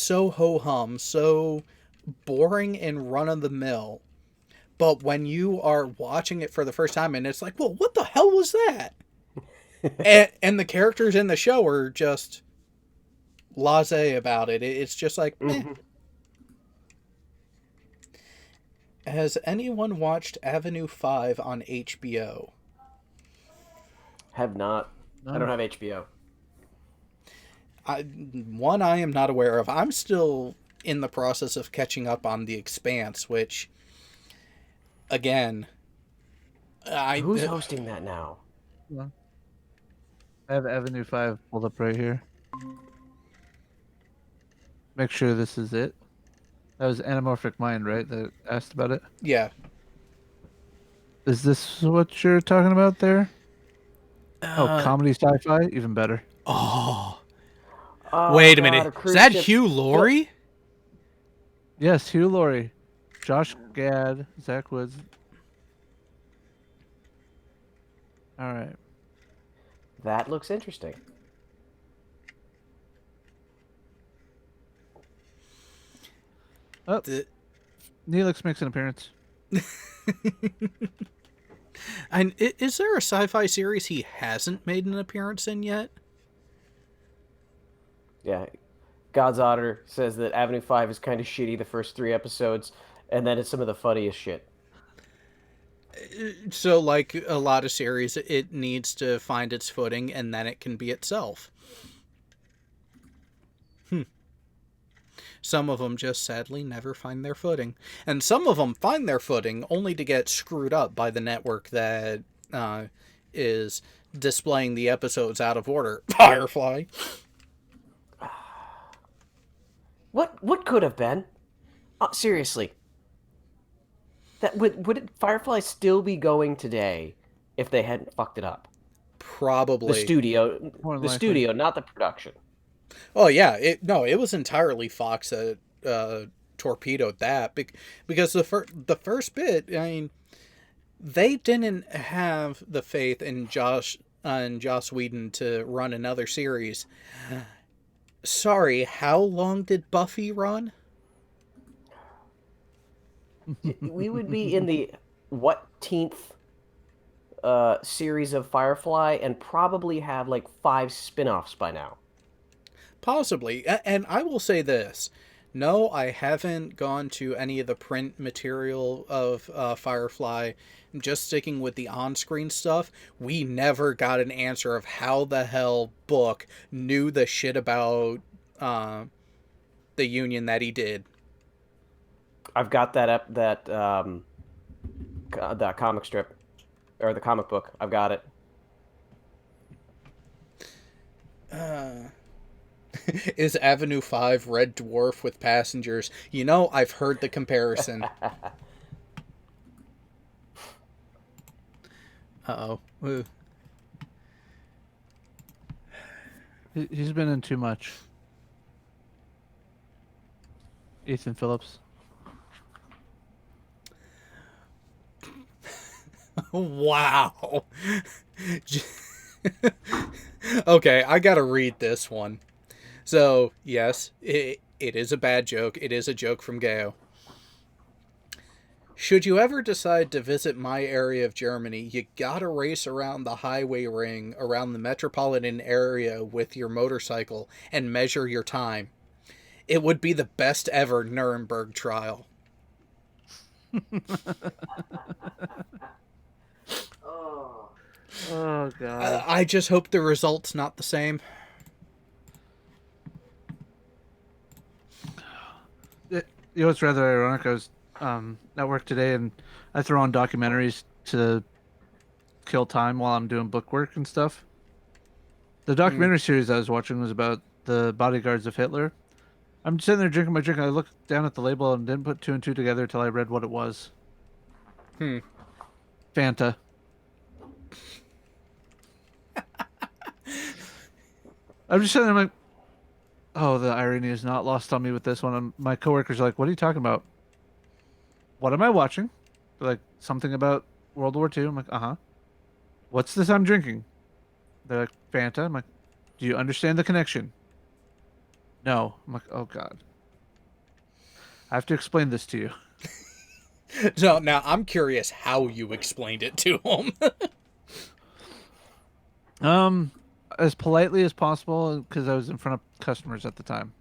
ho-hum, so boring and run-of-the-mill. But when you are watching it for the first time and it's like, well, what the hell was that? and the characters in the show are just blasé about it. It's just like, Has anyone watched Avenue 5 on HBO? Have not. No. I don't have HBO. I am not aware of. I'm still in the process of catching up on The Expanse, which, again, Who's hosting that now? Yeah. I have Avenue 5 pulled up right here. Make sure this is it. That was Anamorphic Mind, right? That asked about it? Yeah. Is this what you're talking about there? Comedy sci-fi? Even better. Oh. Wait a minute. Is that Hugh Laurie? Yes, Hugh Laurie. Josh Gad, Zach Woods. All right. That looks interesting. Oh, Neelix makes an appearance. And is there a sci-fi series he hasn't made an appearance in yet? Yeah. God's Otter says that Avenue 5 is kind of shitty the first 3 episodes, and then it's some of the funniest shit. So, like a lot of series, it needs to find its footing, and then it can be itself. Some of them just sadly never find their footing. And some of them find their footing only to get screwed up by the network that is displaying the episodes out of order. Firefly. What could have been? Seriously. That would Firefly still be going today if they hadn't fucked it up? Probably. The studio, More the likely. studio, not the production. Oh yeah, it was entirely Fox that torpedoed that because the first bit, I mean, they didn't have the faith in Joss Whedon to run another series. Sorry, how long did Buffy run? We would be in the what-teenth series of Firefly and probably have like 5 spin-offs by now. Possibly. And I will say this. No, I haven't gone to any of the print material of Firefly. I'm just sticking with the on-screen stuff. We never got an answer of how the hell Book knew the shit about the Union that he did. I've got that comic strip or the comic book. I've got it. Is Avenue 5 Red Dwarf with passengers? You know, I've heard the comparison. Uh-oh. Ooh. He's been in too much. Ethan Phillips. Wow. Okay, I gotta read this one. So, yes, it is a bad joke. It is a joke from Gao. Should you ever decide to visit my area of Germany, you gotta race around the highway ring around the metropolitan area with your motorcycle and measure your time. It would be the best ever Nuremberg trial. Oh god. I just hope the result's not the same. You know, it's rather ironic. I was at work today, and I throw on documentaries to kill time while I'm doing book work and stuff. The documentary series I was watching was about the bodyguards of Hitler. I'm sitting there drinking my drink, and I looked down at the label and didn't put two and two together until I read what it was. Fanta. I'm just sitting there, I'm like, oh, the irony is not lost on me with this one. My coworkers are like, what are you talking about? What am I watching? They're like, something about World War II. I'm like, uh-huh. What's this I'm drinking? They're like, Fanta. I'm like, do you understand the connection? No. I'm like, oh, God. I have to explain this to you. So now I'm curious how you explained it to them. As politely as possible, because I was in front of customers at the time.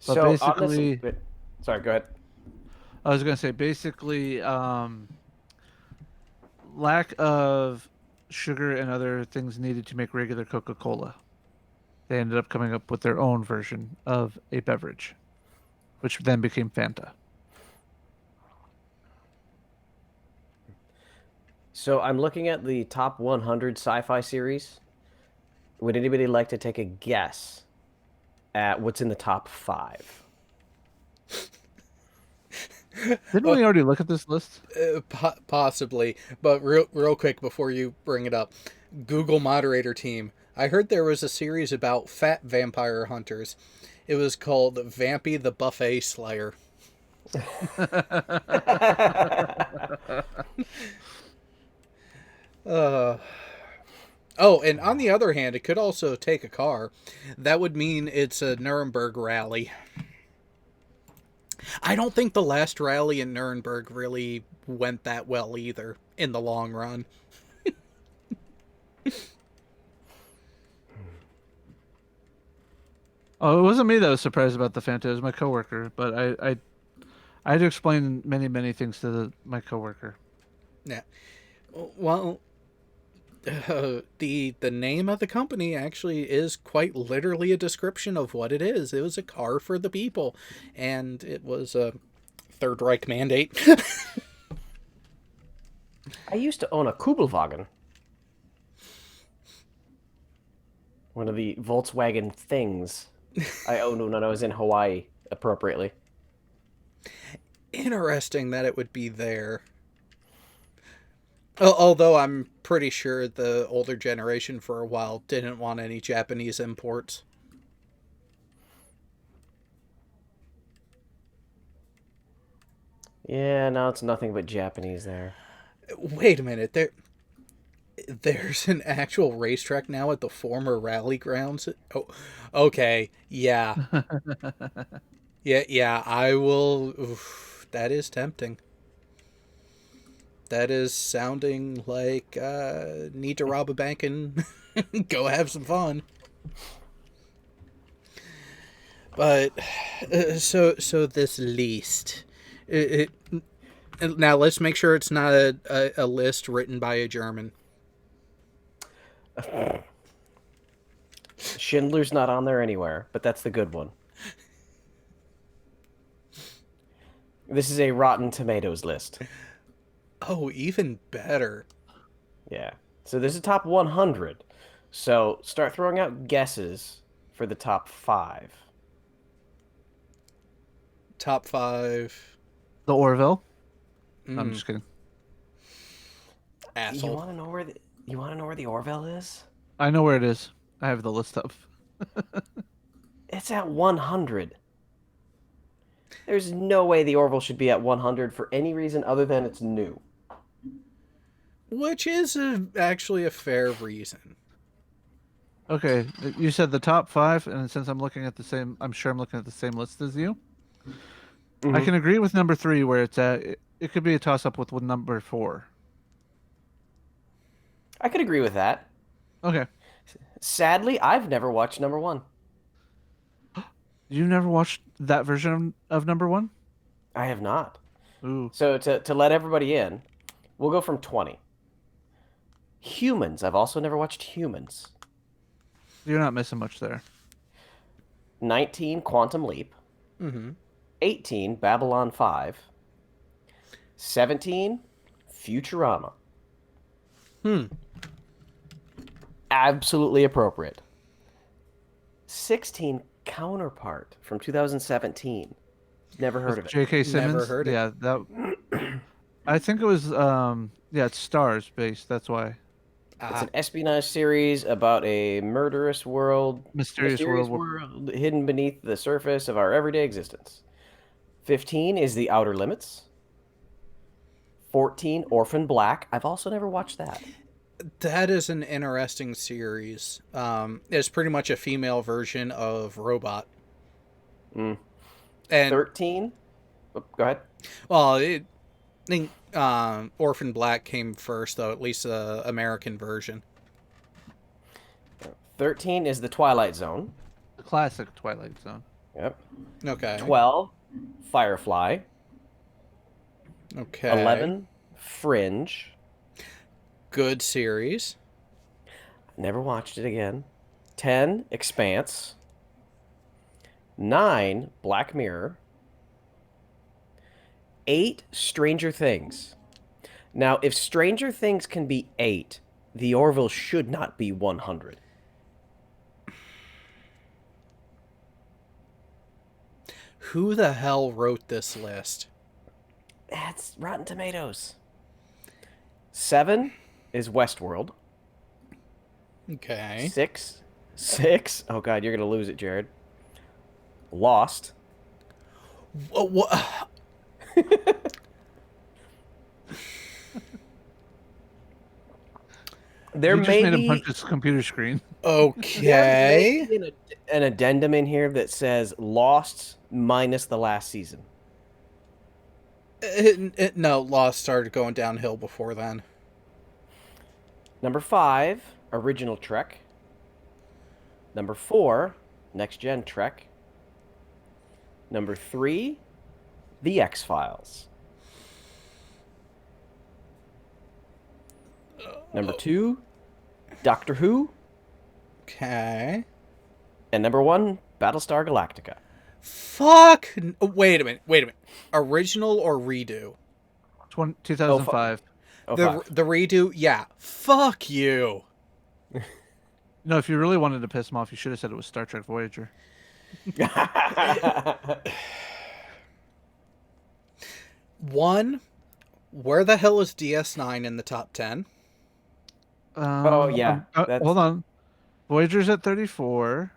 But So basically, sorry, go ahead. I was gonna say basically, lack of sugar and other things needed to make regular Coca-Cola. They ended up coming up with their own version of a beverage, which then became Fanta. So I'm looking at the top 100 sci-fi series. Would anybody like to take a guess at what's in the top 5? Didn't we already look at this list? Possibly, but real quick before you bring it up, Google moderator team. I heard there was a series about fat vampire hunters. It was called Vampy the Buffet Slayer. Oh, and on the other hand, it could also take a car. That would mean it's a Nuremberg rally. I don't think the last rally in Nuremberg really went that well either in the long run. Oh, it wasn't me that was surprised about the Fanta. It was my coworker. But I had to explain many things to my coworker. Yeah. Well, the name of the company actually is quite literally a description of what it is. It was a car for the people, and it was a Third Reich mandate. I used to own a Kubelwagen. One of the Volkswagen things I owned when I was in Hawaii, appropriately. Interesting that it would be there. Although I'm pretty sure the older generation for a while didn't want any Japanese imports. Yeah, now it's nothing but Japanese there. Wait a minute, there's an actual racetrack now at the former rally grounds? Oh, okay, yeah. Yeah, I will... Oof, that is tempting. That is sounding like need to rob a bank and go have some fun. But so this list. Now let's make sure it's not a list written by a German. Schindler's not on there anywhere, but that's the good one. This is a Rotten Tomatoes list. Oh, even better. Yeah. So this is top 100. So start throwing out guesses for the top 5. Top 5. The Orville. No, I'm just kidding. Asshole. You want to know where the Orville is? I know where it is. I have the list up. It's at 100. There's no way the Orville should be at 100 for any reason other than it's new. Which is actually a fair reason. Okay, you said the top 5, and since I'm looking at the same, I'm sure I'm looking at the same list as you. I can agree with number 3 where it's at. It could be a toss-up with number 4. I could agree with that. Okay. Sadly, I've never watched number 1. You never watched that version of number 1? I have not. Ooh. So to let everybody in, we'll go from 20. Humans. I've also never watched Humans. You're not missing much there. 19, Quantum Leap. 18, Babylon 5. 17, Futurama. Absolutely appropriate. 16, Counterpart from 2017. Never heard of it. J.K. Simmons? Never heard it. Yeah, that. I think it was. It's Stars based. That's why. It's an espionage series about a murderous world, Mysterious world. world hidden beneath the surface of our everyday existence. 15 is The Outer Limits. 14, Orphan Black. I've also never watched that. That is an interesting series. It's pretty much a female version of Robot. And 13. Oh, go ahead. well, I think Orphan Black came first, though, at least the American version. 13 is The Twilight Zone. The classic Twilight Zone. Yep. Okay. 12, Firefly. Okay. 11, Fringe. Good series. Never watched it again. 10, Expanse. 9, Black Mirror. 8, Stranger Things. Now, if Stranger Things can be 8, the Orville should not be 100. Who the hell wrote this list? That's Rotten Tomatoes. 7 is Westworld. Okay. 6. Oh God, you're gonna lose it, Jared. Lost. What? There You just may made him be punch his computer screen. Okay. an addendum in here that says Lost minus the last season. No, Lost started going downhill before then. Number 5, Original Trek. Number 4, Next Gen Trek. Number 3, The X-Files. Number 2, Doctor Who. Okay. And number 1, Battlestar Galactica. Fuck. Wait a minute. Original or redo? 2005. Oh, The redo? Yeah. Fuck you. No, if you really wanted to piss him off, you should have said it was Star Trek Voyager. One, where the hell is DS9 in the top 10? Oh, yeah, that's- Hold on. Voyager's at 34.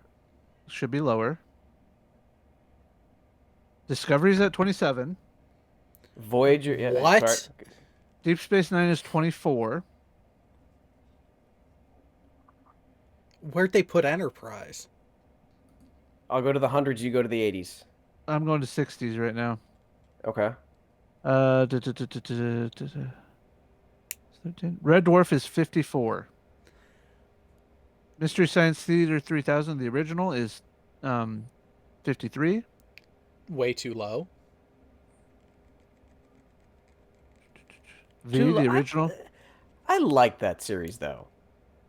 Should be lower. Discovery's at 27. Voyager. Yeah, What? sorry. Deep Space Nine is 24. Where'd they put Enterprise? I'll go to the hundreds. You go to the 80s. I'm going to 60s right now. Okay. 13. Red Dwarf is 54. Mystery Science Theater 3000, the original, is 53. Way too low. V, the original. I like that series though.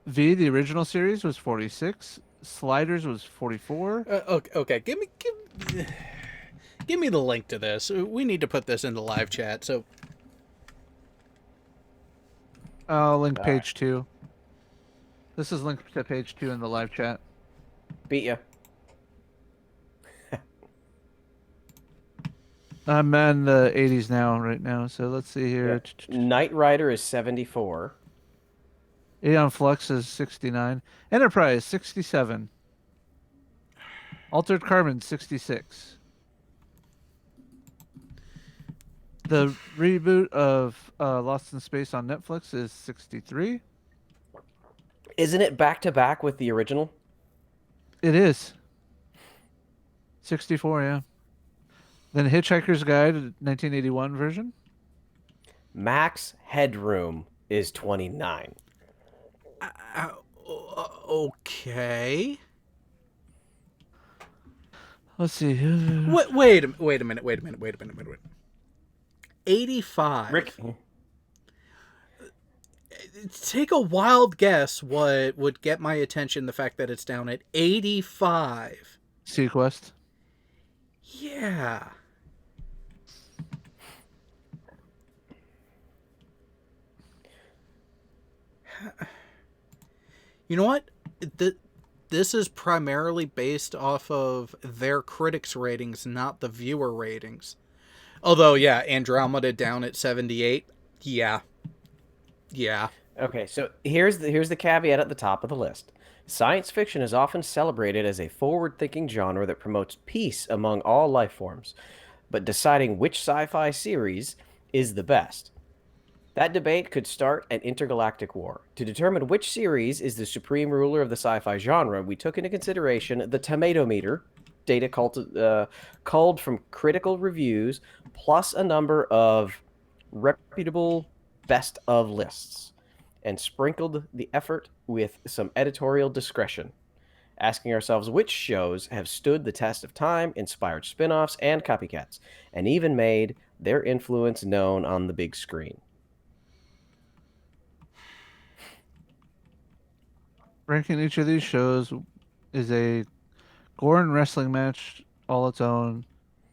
V, the original series, was 46. Sliders was 44. Okay. Give me the link to this. We need to put this into live chat. So I'll link All page 2. This is linked to page 2 in the live chat. Beat ya. I'm in the 80s right now. So let's see here. Knight Rider is 74. Aeon Flux is 69. Enterprise 67. Altered Carbon 66. The reboot of Lost in Space on Netflix is 63. Isn't it back to back with the original? It is 64, yeah. Then Hitchhiker's Guide, 1981 version. Max Headroom is 29. okay. Let's see. Wait a minute. 85. Rick, Take a wild guess what would get my attention, the fact that it's down at 85. Sequest. Yeah. You know what? This is primarily based off of their critics' ratings, not the viewer ratings. Although, yeah, Andromeda down at 78. Yeah. Okay, so here's the caveat at the top of the list. Science fiction is often celebrated as a forward-thinking genre that promotes peace among all life forms, but deciding which sci-fi series is the best. That debate could start an intergalactic war. To determine which series is the supreme ruler of the sci-fi genre, we took into consideration the tomato meter, data culled from critical reviews, plus a number of reputable best of lists, and sprinkled the effort with some editorial discretion, asking ourselves which shows have stood the test of time, inspired spin-offs and copycats, and even made their influence known on the big screen. Ranking each of these shows is a gore and wrestling match all its own,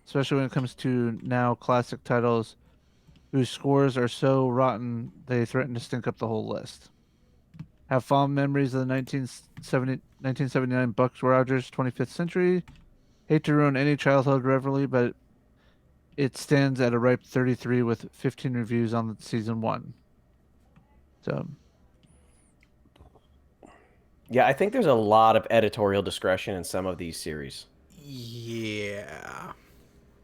especially when it comes to now classic titles whose scores are so rotten they threaten to stink up the whole list. Have fond memories of the 1979 Bucks Rogers 25th Century. Hate to ruin any childhood reverie, but it stands at a ripe 33 with 15 reviews on season 1. So, yeah, I think there's a lot of editorial discretion in some of these series. Yeah.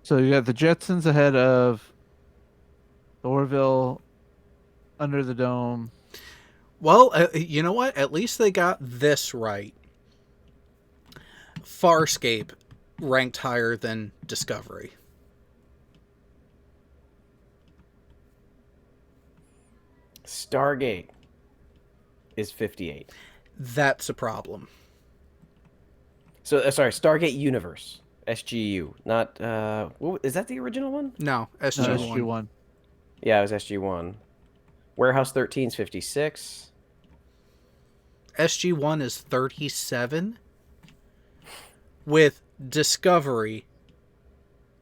So you got the Jetsons ahead of the Orville, Under the Dome. Well, you know what? At least they got this right. Farscape ranked higher than Discovery. Stargate is 58. That's a problem. So, sorry, Stargate Universe, SGU, not, is that the original one? No, No, SG1. SG1. Yeah, it was SG1. Warehouse 13 is 56. SG1 is 37, with Discovery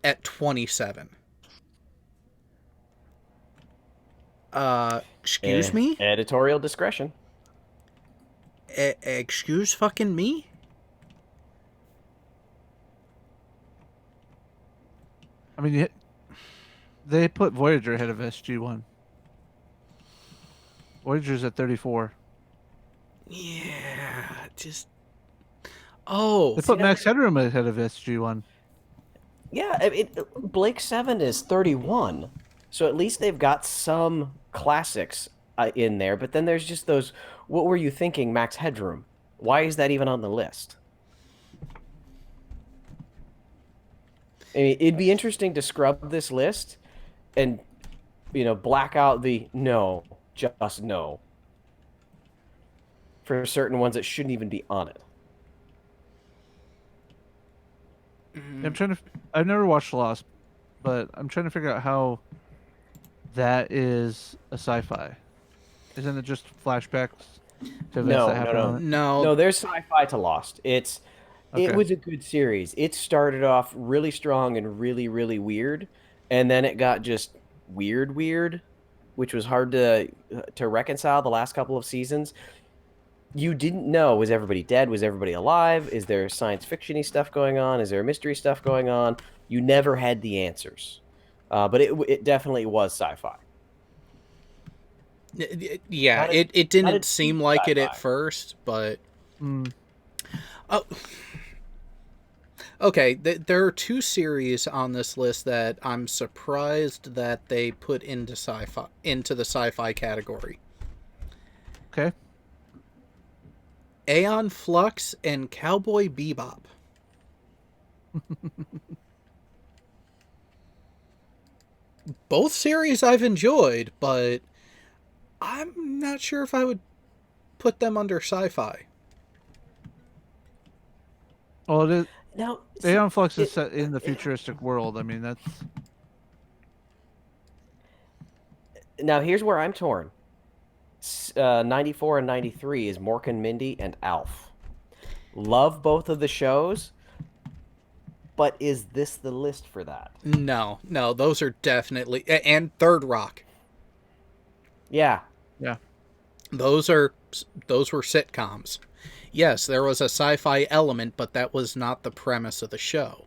at 27. Excuse me? Editorial discretion. Excuse fucking me? I mean, they put Voyager ahead of SG1. Voyager's at 34. Yeah, just... Oh. They put Max Headroom ahead of SG1. Yeah, Blake 7 is 31. So at least they've got some classics in there, but then there's just those, what were you thinking, Max Headroom? Why is that even on the list? I mean, it'd be interesting to scrub this list and, black out the, no, just no. For certain ones that shouldn't even be on it. I'm trying to. I've never watched Lost, but I'm trying to figure out how that is a sci-fi. Isn't it just flashbacks to events that No, no, happen no. on it? No, No, there's sci-fi to Lost. It Okay. was a good series. It started off really strong and really, really weird, and then it got just weird, which was hard to reconcile the last couple of seasons. You didn't know, was everybody dead? Was everybody alive? Is there science fiction-y stuff going on? Is there mystery stuff going on? You never had the answers. But it definitely was sci-fi. yeah, Not a, it not a didn't cheap seem like it at sci-fi. first, but Mm, oh, okay. There are two series on this list that I'm surprised that they put into the sci-fi category. okay. Aeon Flux and Cowboy Bebop. Both series I've enjoyed, but I'm not sure if I would put them under sci-fi. Well, it is. Now, Aeon Flux is it, set in the futuristic world. I mean, that's now here's where I'm torn. 94 and 93 is Mork and Mindy and Alf. Love both of the shows, but is this the list for that? No, those are definitely and Third Rock. Yeah. yeah. Those were sitcoms. Yes, there was a sci-fi element, but that was not the premise of the show.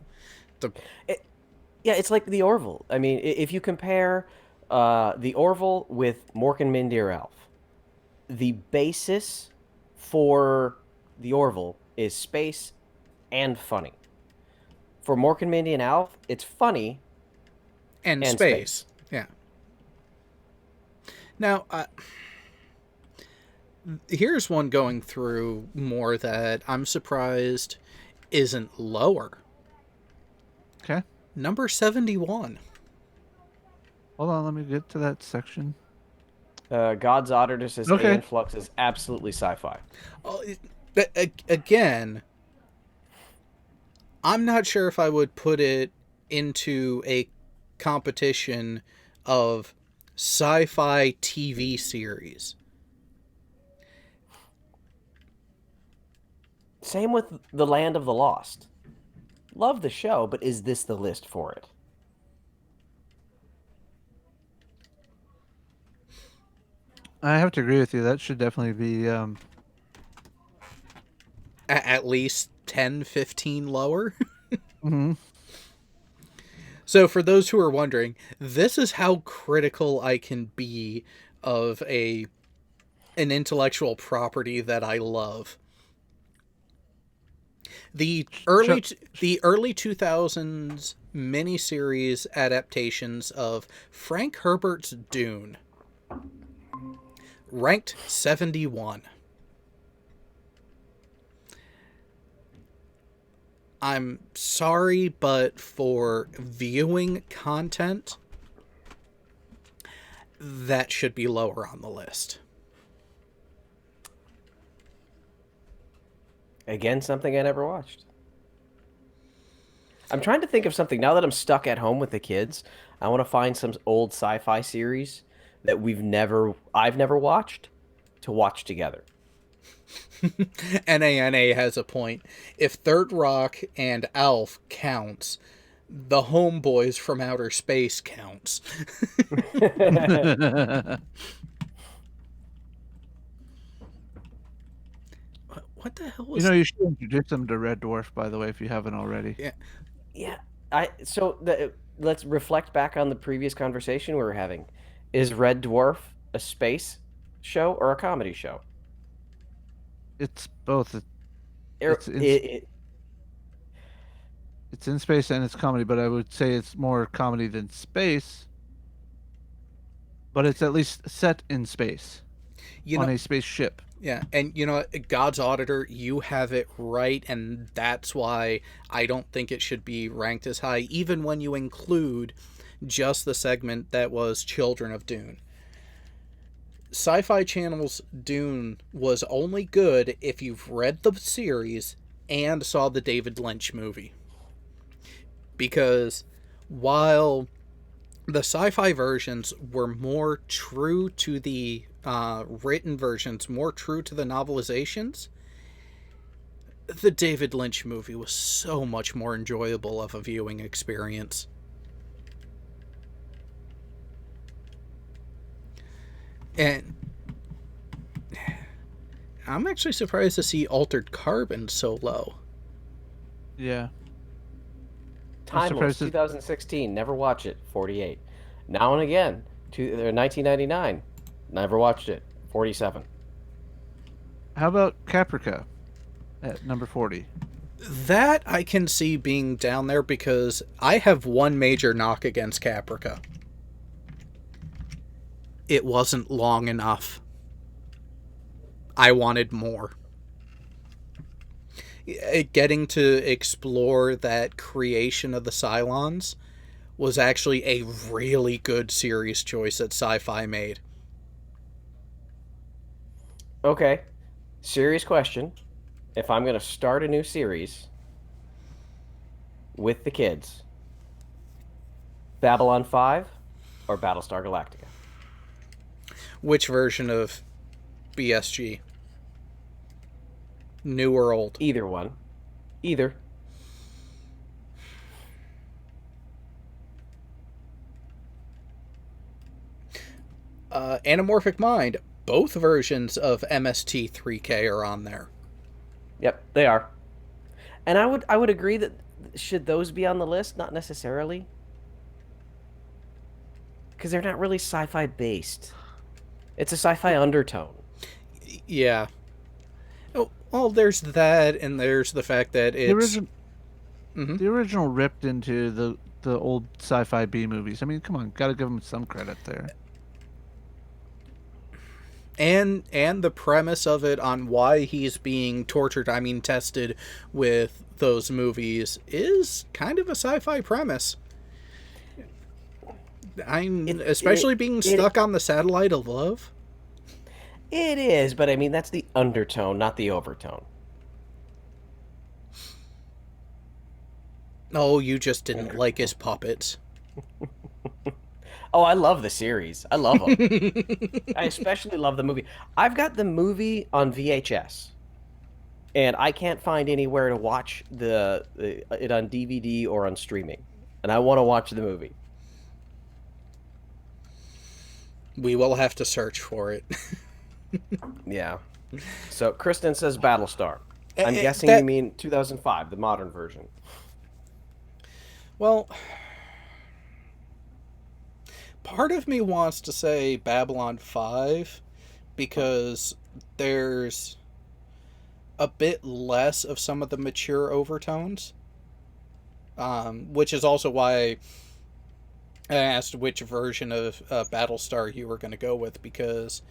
Yeah, it's like the Orville. I mean, if you compare the Orville with Mork and Mindy or Alf, the basis for the Orville is space and funny. For Mork and Mindy and Alf, it's funny And and space. Yeah. Now, here's one going through more that I'm surprised isn't lower. Okay. Number 71. Hold on. Let me get to that section. God's Auditor says Okay. Aeon Flux is absolutely sci-fi. Oh, again, I'm not sure if I would put it into a competition of sci-fi TV series. Same with The Land of the Lost. Love the show, but is this the list for it? I have to agree with you. That should definitely be. At least 10, 15 lower. Mhm. So for those who are wondering, this is how critical I can be of an intellectual property that I love. The early 2000s miniseries adaptations of Frank Herbert's Dune, ranked 71. I'm sorry, but for viewing content, that should be lower on the list. Again, something I never watched. I'm trying to think of something now that I'm stuck at home with the kids. I want to find some old sci-fi series that I've never watched to watch together. NANA has a point. If Third Rock and Alf counts, the Homeboys from Outer Space counts. What the hell was You should introduce them to Red Dwarf, by the way, if you haven't already. Yeah. Yeah, let's reflect back on the previous conversation we were having. Is Red Dwarf a space show or a comedy show? It's both. Er- It's in, it- it's in space and it's comedy, but I would say it's more comedy than space. But it's at least set in space on a spaceship. Yeah, and God's Auditor, you have it right, and that's why I don't think it should be ranked as high, even when you include just the segment that was Children of Dune. Sci-Fi Channel's Dune was only good if you've read the series and saw the David Lynch movie. Because while the sci-fi versions were more true to the written versions, more true to the novelizations, the David Lynch movie was so much more enjoyable of a viewing experience. And I'm actually surprised to see Altered Carbon so low. Yeah. Timeless, surprised that- 2016. Never watch it. 48. Now and again. 1999. Never watched it. 47. How about Caprica at number 40? That I can see being down there because I have one major knock against Caprica. It wasn't long enough. I wanted more. Getting to explore that creation of the Cylons was actually a really good series choice that Sci-Fi made. Okay. Serious question. If I'm going to start a new series with the kids, Babylon 5 or Battlestar Galactica? Which version of BSG? New or old? Either one. Either. Anamorphic Mind. Both versions of MST3K are on there. Yep, they are. And I would agree that should those be on the list? Not necessarily. Because they're not really sci-fi based. It's a sci-fi undertone. Yeah. Oh, well, there's that, and there's the fact that it's... The original ripped into the old sci-fi B movies. I mean, come on, gotta give them some credit there. And the premise of it on why he's being tortured, tested with those movies is kind of a sci-fi premise. Especially being stuck on the satellite of love. It is, but I mean, that's the undertone, not the overtone. Oh, you just didn't like his puppets. Oh, I love the series. I love them. I especially love the movie. I've got the movie on VHS, and I can't find anywhere to watch it on DVD or on streaming, and I want to watch the movie. We will have to search for it. Yeah. So Kristen says Battlestar. I'm guessing you mean 2005, the modern version. Well, part of me wants to say Babylon 5 because there's a bit less of some of the mature overtones, which is also why I asked which version of Battlestar you were going to go with, because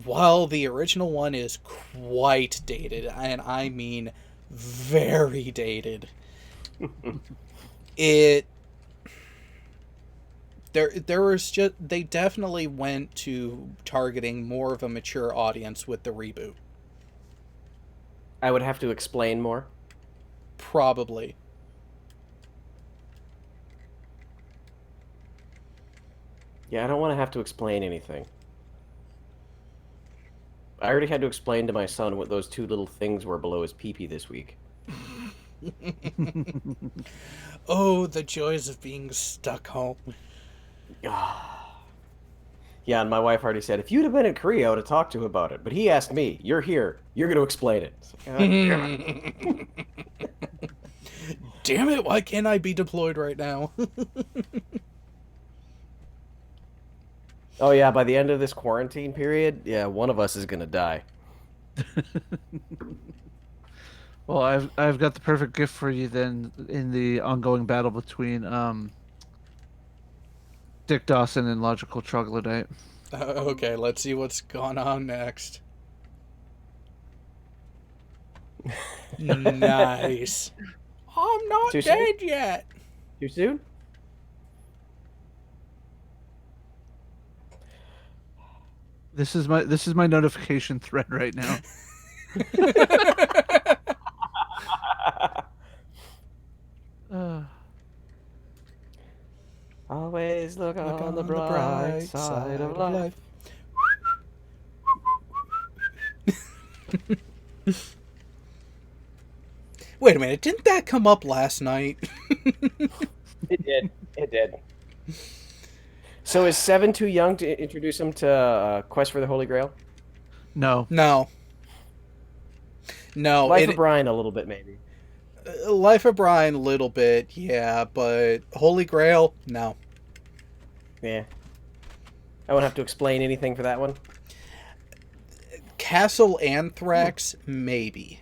while the original one is quite dated, and I mean very dated, they definitely went to targeting more of a mature audience with the reboot. I would have to explain more. Probably. Yeah, I don't want to have to explain anything. I already had to explain to my son what those two little things were below his pee-pee this week. Oh, the joys of being stuck home. Yeah, and my wife already said, if you'd have been in Korea, I would have talked to him about it. But he asked me, you're here. You're going to explain it. Like, damn it. Damn it, why can't I be deployed right now? Oh, yeah, by the end of this quarantine period, yeah, one of us is going to die. Well, I've got the perfect gift for you then in the ongoing battle between Dick Dawson and Logical Troglodyte. Okay, let's see what's going on next. Nice. I'm not Too dead yet. Too soon? This is my notification thread right now. Uh, Always look Look on the bright side of life. Wait a minute, didn't that come up last night? It did. It did. So is 7 too young to introduce him to Quest for the Holy Grail? no. No. No, Life of Brian a little bit, maybe. Life of Brian a little bit, yeah, but Holy Grail, no. Yeah. I won't have to explain anything for that one. Castle Anthrax, maybe.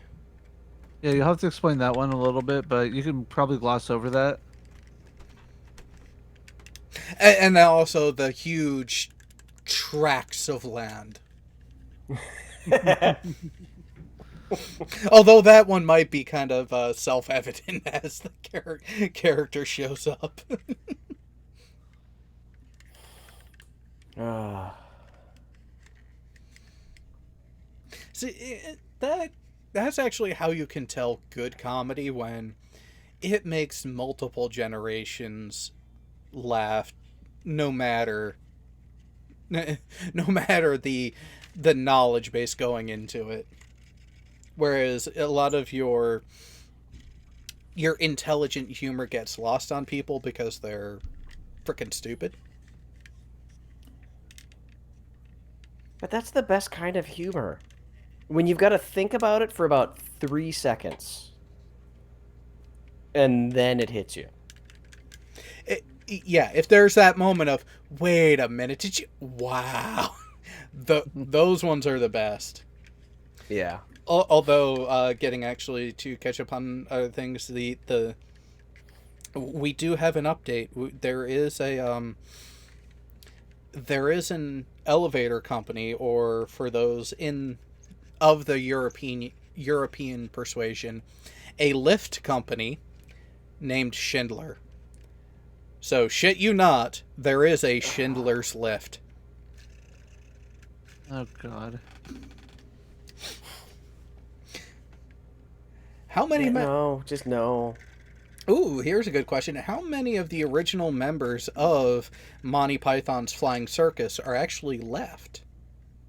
Yeah, you'll have to explain that one a little bit, but you can probably gloss over that. And also the huge tracts of land. Although that one might be kind of self-evident as the character shows up. See, that's actually how you can tell good comedy, when it makes multiple generations laugh, no matter the knowledge base going into it. Whereas a lot of your intelligent humor gets lost on people because they're freaking stupid. But that's the best kind of humor. When you've got to think about it for about 3 seconds. And then it hits you. Yeah, if there's that moment of, wait a minute, did you... Wow. Those ones are the best. Yeah. Although, getting actually to catch up on other things, we do have an update. There is an elevator company, or for those of the European persuasion, a lift company named Schindler. So, shit you not, there is a Schindler's Lift. Oh god. How many... No, just no. Ooh, here's a good question. How many of the original members of Monty Python's Flying Circus are actually left?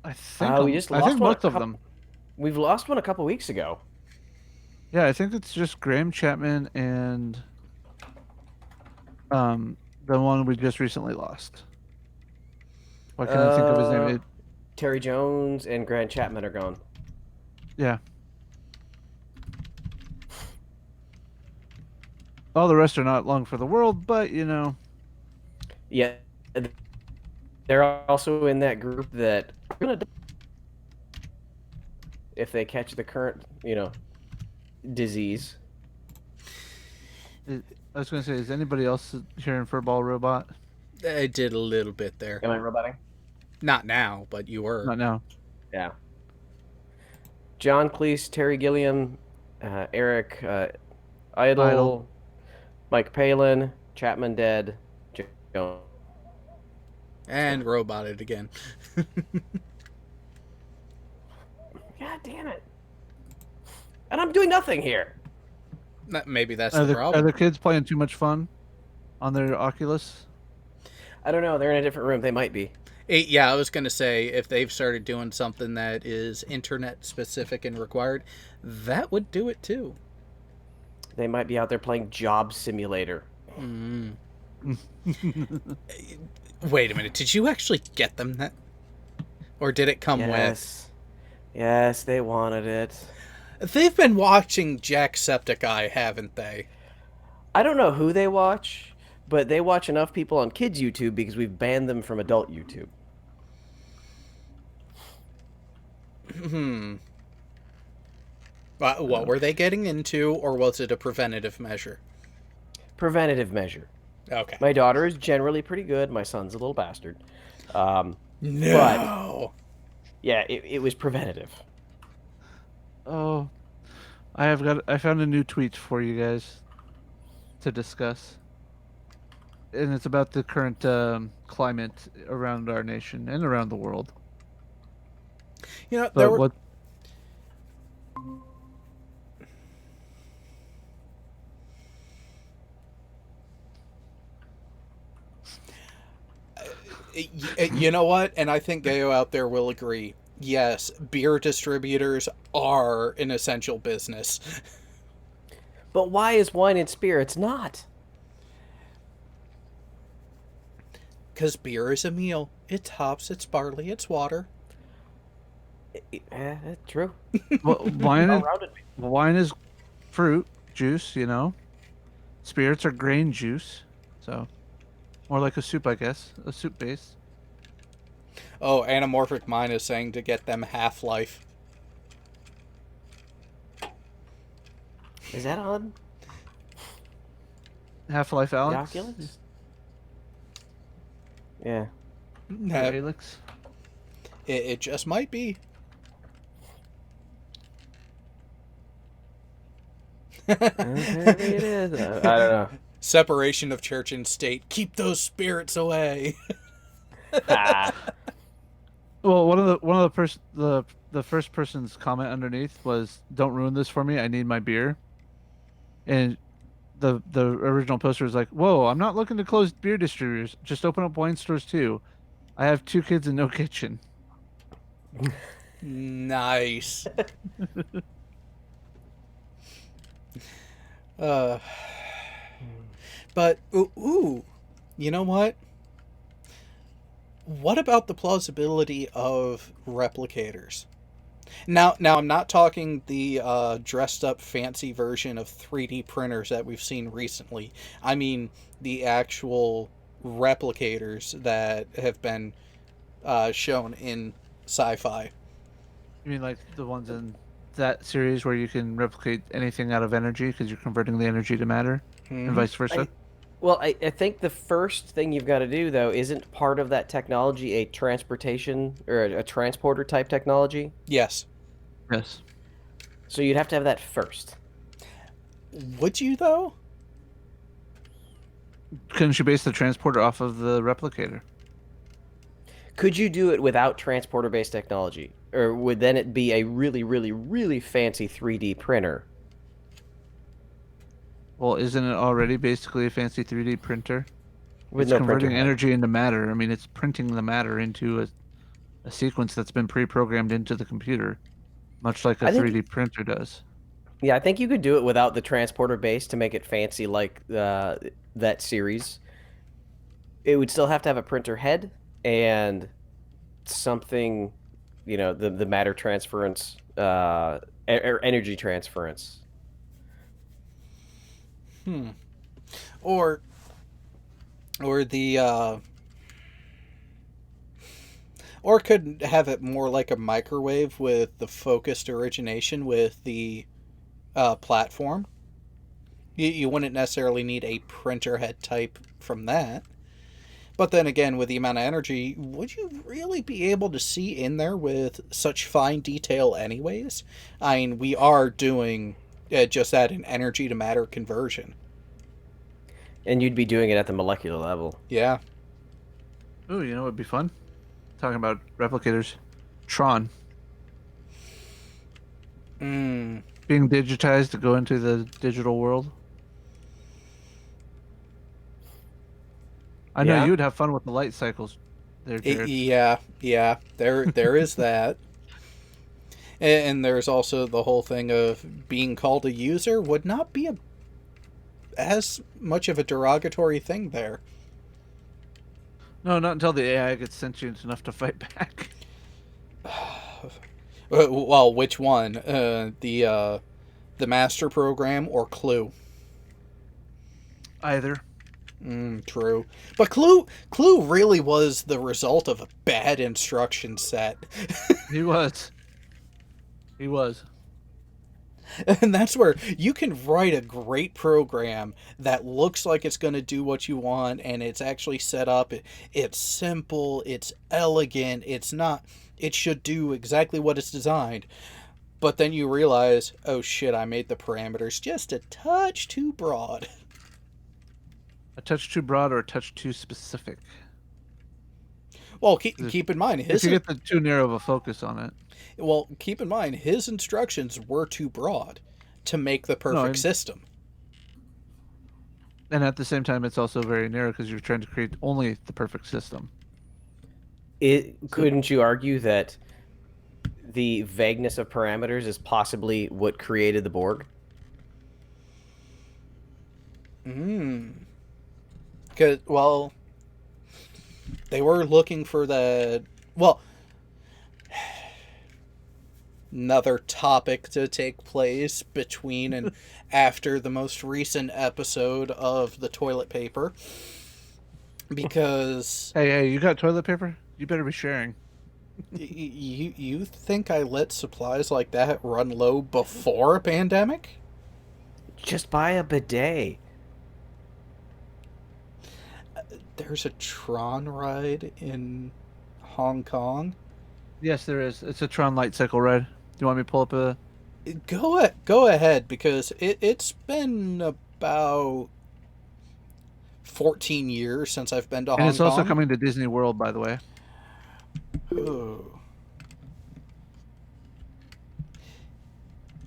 I think We just lost most of them. We've lost one a couple weeks ago. Yeah, I think it's just Graham Chapman and the one we just recently lost. Why can't I think of his name? Terry Jones and Grant Chapman are gone. Yeah. All the rest are not long for the world, but you know. Yeah. They're also in that group that if they catch the current, disease. I was going to say, is anybody else hearing Furball Robot? I did a little bit there. Am I roboting? Not now, but you were. Not now. Yeah. John Cleese, Terry Gilliam, Eric Idle, Mike Palin, Chapman dead, Jones. And roboted again. God damn it. And I'm doing nothing here. Maybe that's the problem. Are the kids playing too much fun on their Oculus? I don't know. They're in a different room. They might be. Yeah, I was going to say, if they've started doing something that is internet specific and required, that would do it too. They might be out there playing Job Simulator. Wait a minute. Did you actually get them that? Or did it come with? Yes, they wanted it. They've been watching Jacksepticeye, haven't they? I don't know who they watch, but they watch enough people on kids' YouTube because we've banned them from adult YouTube. What were they getting into, or was it a preventative measure? Preventative measure. Okay. My daughter is generally pretty good. My son's a little bastard. No. But, yeah, it was preventative. Oh, I found a new tweet for you guys to discuss, and it's about the current climate around our nation and around the world. You know, there But were. what? You know what? And I think Gayo out there will agree. Yes, beer distributors are an essential business. But why is wine and spirits not? Because beer is a meal. It's hops, it's barley, it's water. True. Well, Well-rounded. wine is fruit juice. Spirits are grain juice. So more like a soup, I guess. A soup base. Oh, Anamorphic Mind is saying to get them Half-Life. Is that on Half-Life the Alex. Oculus? Yeah. Or Alex. It just might be. Maybe it is. I don't know. Separation of church and state. Keep those spirits away. Ah. Well, the first person's comment underneath was, "Don't ruin this for me. I need my beer." And the original poster was like, "Whoa, I'm not looking to close beer distributors. Just open up wine stores too. I have 2 kids and no kitchen." Nice. uh, but ooh, you know what? What about the plausibility of replicators? Now, I'm not talking the dressed up fancy version of 3D printers that we've seen recently. I mean the actual replicators that have been shown in sci-fi. You mean like the ones in that series where you can replicate anything out of energy because you're converting the energy to matter, and vice versa? I think the first thing you've got to do, though, isn't part of that technology a transportation or a transporter type technology? Yes. Yes. So you'd have to have that first. Would you, though? Couldn't you base the transporter off of the replicator? Could you do it without transporter-based technology? Or would then it be a really, really, really fancy 3D printer? Well, isn't it already basically a fancy 3D printer? With It's no converting printer head. energy into matter. I mean, it's printing the matter into a sequence that's been pre-programmed into the computer, much like a I think 3D printer does. Yeah, I think you could do it without the transporter base to make it fancy like that series. It would still have to have a printer head and something, the matter transference, energy transference. Or the or could have it more like a microwave with the focused origination with the platform. You wouldn't necessarily need a printer head type from that. But then again, with the amount of energy, would you really be able to see in there with such fine detail anyways? I mean, we are doing just that, an energy to matter conversion. And you'd be doing it at the molecular level. Yeah. Oh, you know what would be fun? Talking about replicators. Tron. Mm. Being digitized to go into the digital world. I know Yeah. you would have fun with the light cycles there, Jared. Yeah. There is that. And there's also the whole thing of being called a user would not be as much of a derogatory thing there. No, not until the AI gets sentient enough to fight back. Well, which one? The master program or Clue? Either. True. But Clue really was the result of a bad instruction set. He was. He was. And that's where you can write a great program that looks like it's going to do what you want, and it's actually set up. It's simple, it's elegant, it should do exactly what it's designed. But then you realize, oh shit, I made the parameters just a touch too broad. A touch too broad or a touch too specific? Well, keep in mind If you get the too narrow of a focus on it. well, keep in mind his instructions were too broad to make the perfect system. And at the same time, it's also very narrow because you're trying to create only the perfect system. Couldn't you argue that the vagueness of parameters is possibly what created the Borg? Because, well, they were looking for the... Well, another topic to take place between and after the most recent episode of the toilet paper. Because... Hey, you got toilet paper? You better be sharing. You think I let supplies like that run low before a pandemic? Just buy a bidet. There's a Tron ride in Hong Kong. Yes, there is. It's a Tron light cycle ride. Do you want me to pull up a... Go ahead, because it's been about 14 years since I've been to Hong Kong. And it's also coming to Disney World, by the way. Ooh.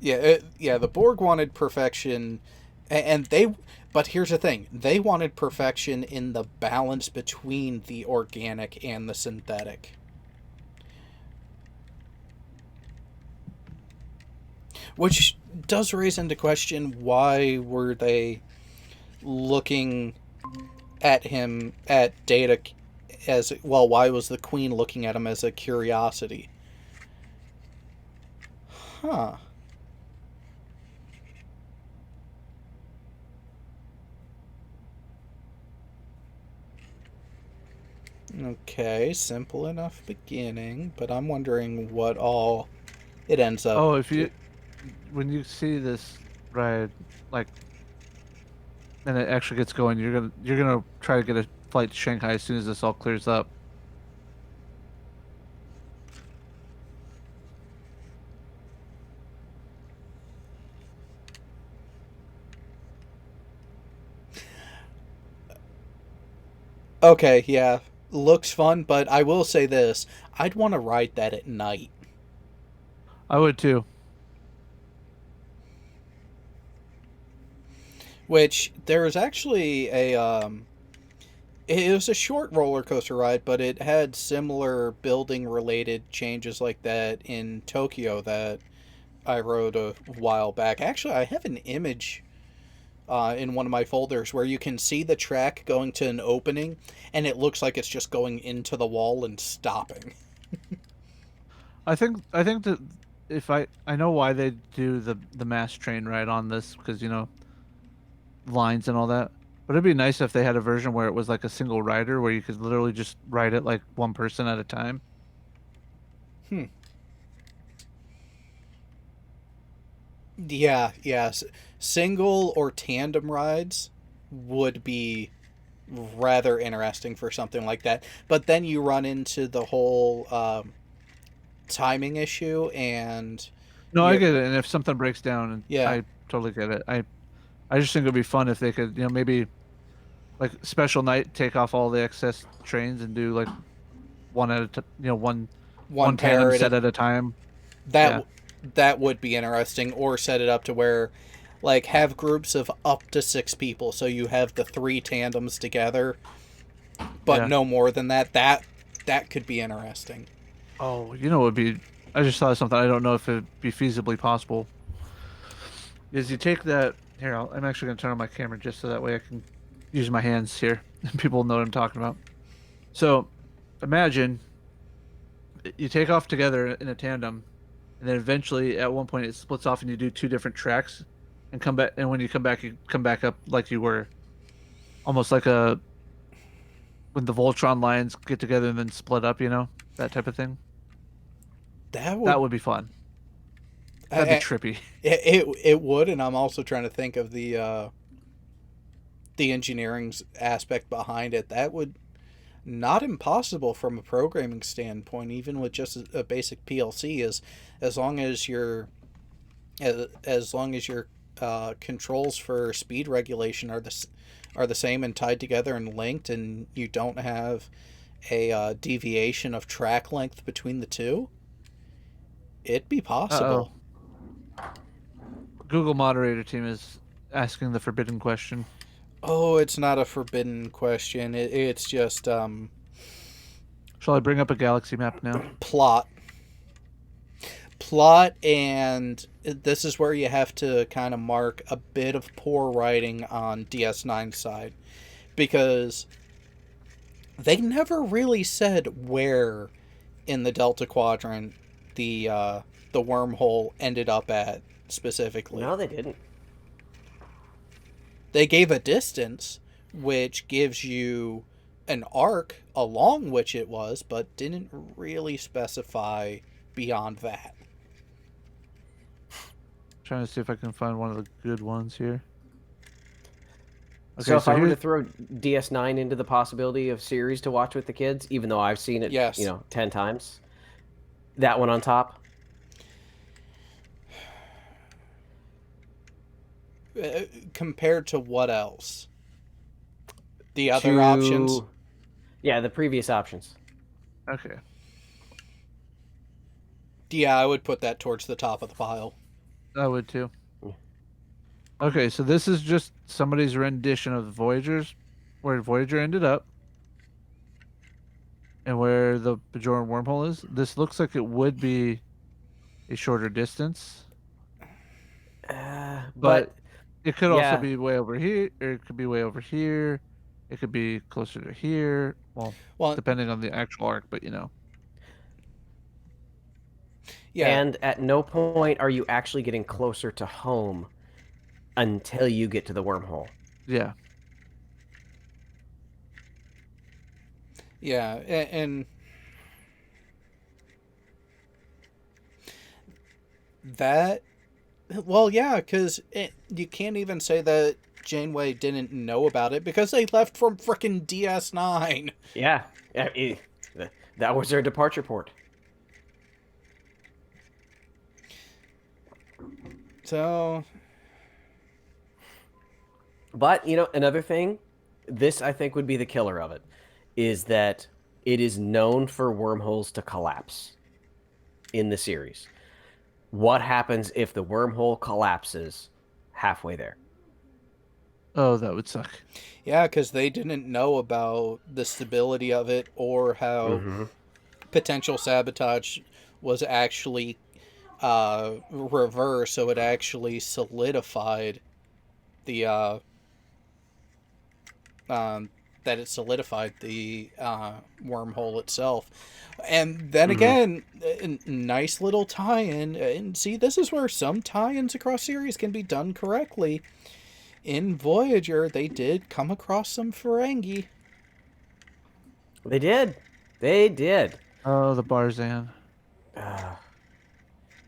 Yeah, the Borg wanted perfection, and they... But here's the thing. They wanted perfection in the balance between the organic and the synthetic. Which does raise into question, why were they looking at him, at Data, as... Well, why was the Queen looking at him as a curiosity? Huh. Okay, simple enough beginning, but I'm wondering what all it ends up... Oh, when you see this ride, like, and it actually gets going, you're gonna try to get a flight to Shanghai as soon as this all clears up. Okay, yeah. Looks fun, but I will say this. I'd want to ride that at night. I would too. Which, there was actually a, it was a short roller coaster ride, but it had similar building-related changes like that in Tokyo that I rode a while back. Actually, I have an image in one of my folders where you can see the track going to an opening, and it looks like it's just going into the wall and stopping. I think that if I know why they do the mass train ride on this, because lines and all that, but it'd be nice if they had a version where it was like a single rider where you could literally just ride it like one person at a time. Yeah, yes. Single or tandem rides would be rather interesting for something like that. But then you run into the whole timing issue, and... No, I get it. And if something breaks down, yeah, I totally get it. I just think it would be fun if they could, maybe like special night, take off all the excess trains and do like one at a one tandem set at a time. That would be interesting. Or set it up to where, like, have groups of up to 6 people, so you have the 3 tandems together, but no more than that. That could be interesting. Oh, it would be... I just thought of something. I don't know if it'd be feasibly possible. Is you take that... Here, I'm actually going to turn on my camera just so that way I can use my hands here and people know what I'm talking about. So, imagine you take off together in a tandem, and then eventually at one point it splits off and you do 2 different tracks and come back, and when you come back up like you were. Almost like when the Voltron lines get together and then split up, that type of thing. That would be fun. That'd be trippy. It would, and I'm also trying to think of the engineering aspect behind it. That would... Not impossible from a programming standpoint, even with just a basic PLC, as long as your controls for speed regulation are the same and tied together and linked, and you don't have a deviation of track length between the two, it'd be Uh possible. oh. Google moderator team is asking the forbidden question. Oh, it's not a forbidden question. It's just Shall I bring up a galaxy map now? plot. Plot, and this is where you have to kind of mark a bit of poor writing on DS9's side, because they never really said where in the Delta Quadrant the wormhole ended up at specifically. No, they didn't. They gave a distance, which gives you an arc along which it was, but didn't really specify beyond that. Trying to see if I can find one of the good ones here. Okay, So if I were here- to throw DS9 into the possibility of series to watch with the kids, even though I've seen it, Yes. 10 times, that one on top. Compared to what else? The other options? Yeah, the previous options. Okay. Yeah, I would put that towards the top of the pile. I would too. Okay, so this is just somebody's rendition of the Voyagers, where Voyager ended up, and where the Bajoran wormhole is. This looks like it would be a shorter distance, but it could also yeah. be way over here, or it could be way over here. It could be closer to here. Well, depending on the actual arc, but Yeah. And at no point are you actually getting closer to home until you get to the wormhole. Yeah. Yeah, and that, well, yeah, because you can't even say that Janeway didn't know about it because they left from frickin' DS9. Yeah. That was their departure port. So, But, another thing, this I think would be the killer of it, is that it is known for wormholes to collapse in the series. What happens if the wormhole collapses halfway there? Oh, that would suck. yeah, because they didn't know about the stability of it or how potential sabotage was actually reversed, so it actually solidified the that it solidified the wormhole itself. And then again, a nice little tie-in. And see, this is where some tie-ins across series can be done correctly. In Voyager, they did come across some Ferengi. They did. They did. Oh, the Barzan.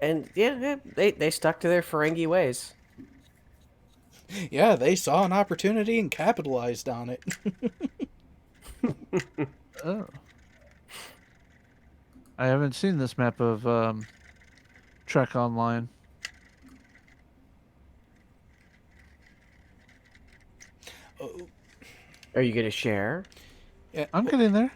And yeah, they stuck to their Ferengi ways. Yeah, they saw an opportunity and capitalized on it. Oh. I haven't seen this map of Trek Online. Are you gonna share? Yeah, I'm getting there.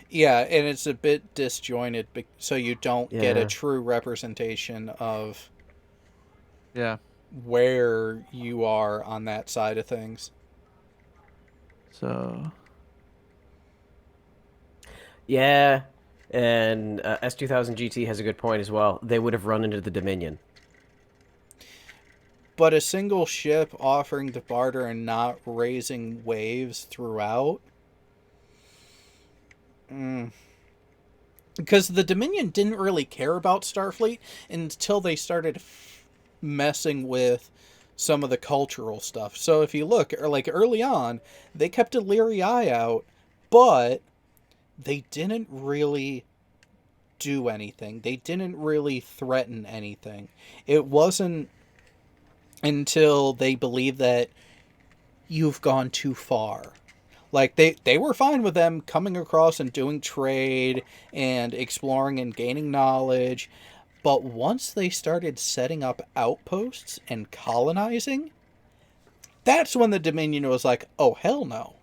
yeah, and it's a bit disjointed, so you don't get a Yeah. true representation of Yeah. where you are on that side of things. So Yeah, and S2000 GT has a good point as well. They would have run into the Dominion. But a single ship offering to barter and not raising waves throughout. Because the Dominion didn't really care about Starfleet until they started messing with some of the cultural stuff. So if you look, like early on, they kept a leery eye out, but they didn't really do anything. They didn't really threaten anything. It wasn't until they believed that you've gone too far. Like, they were fine with them coming across and doing trade and exploring and gaining knowledge. But once they started setting up outposts and colonizing, That's when the Dominion was like, oh, hell no.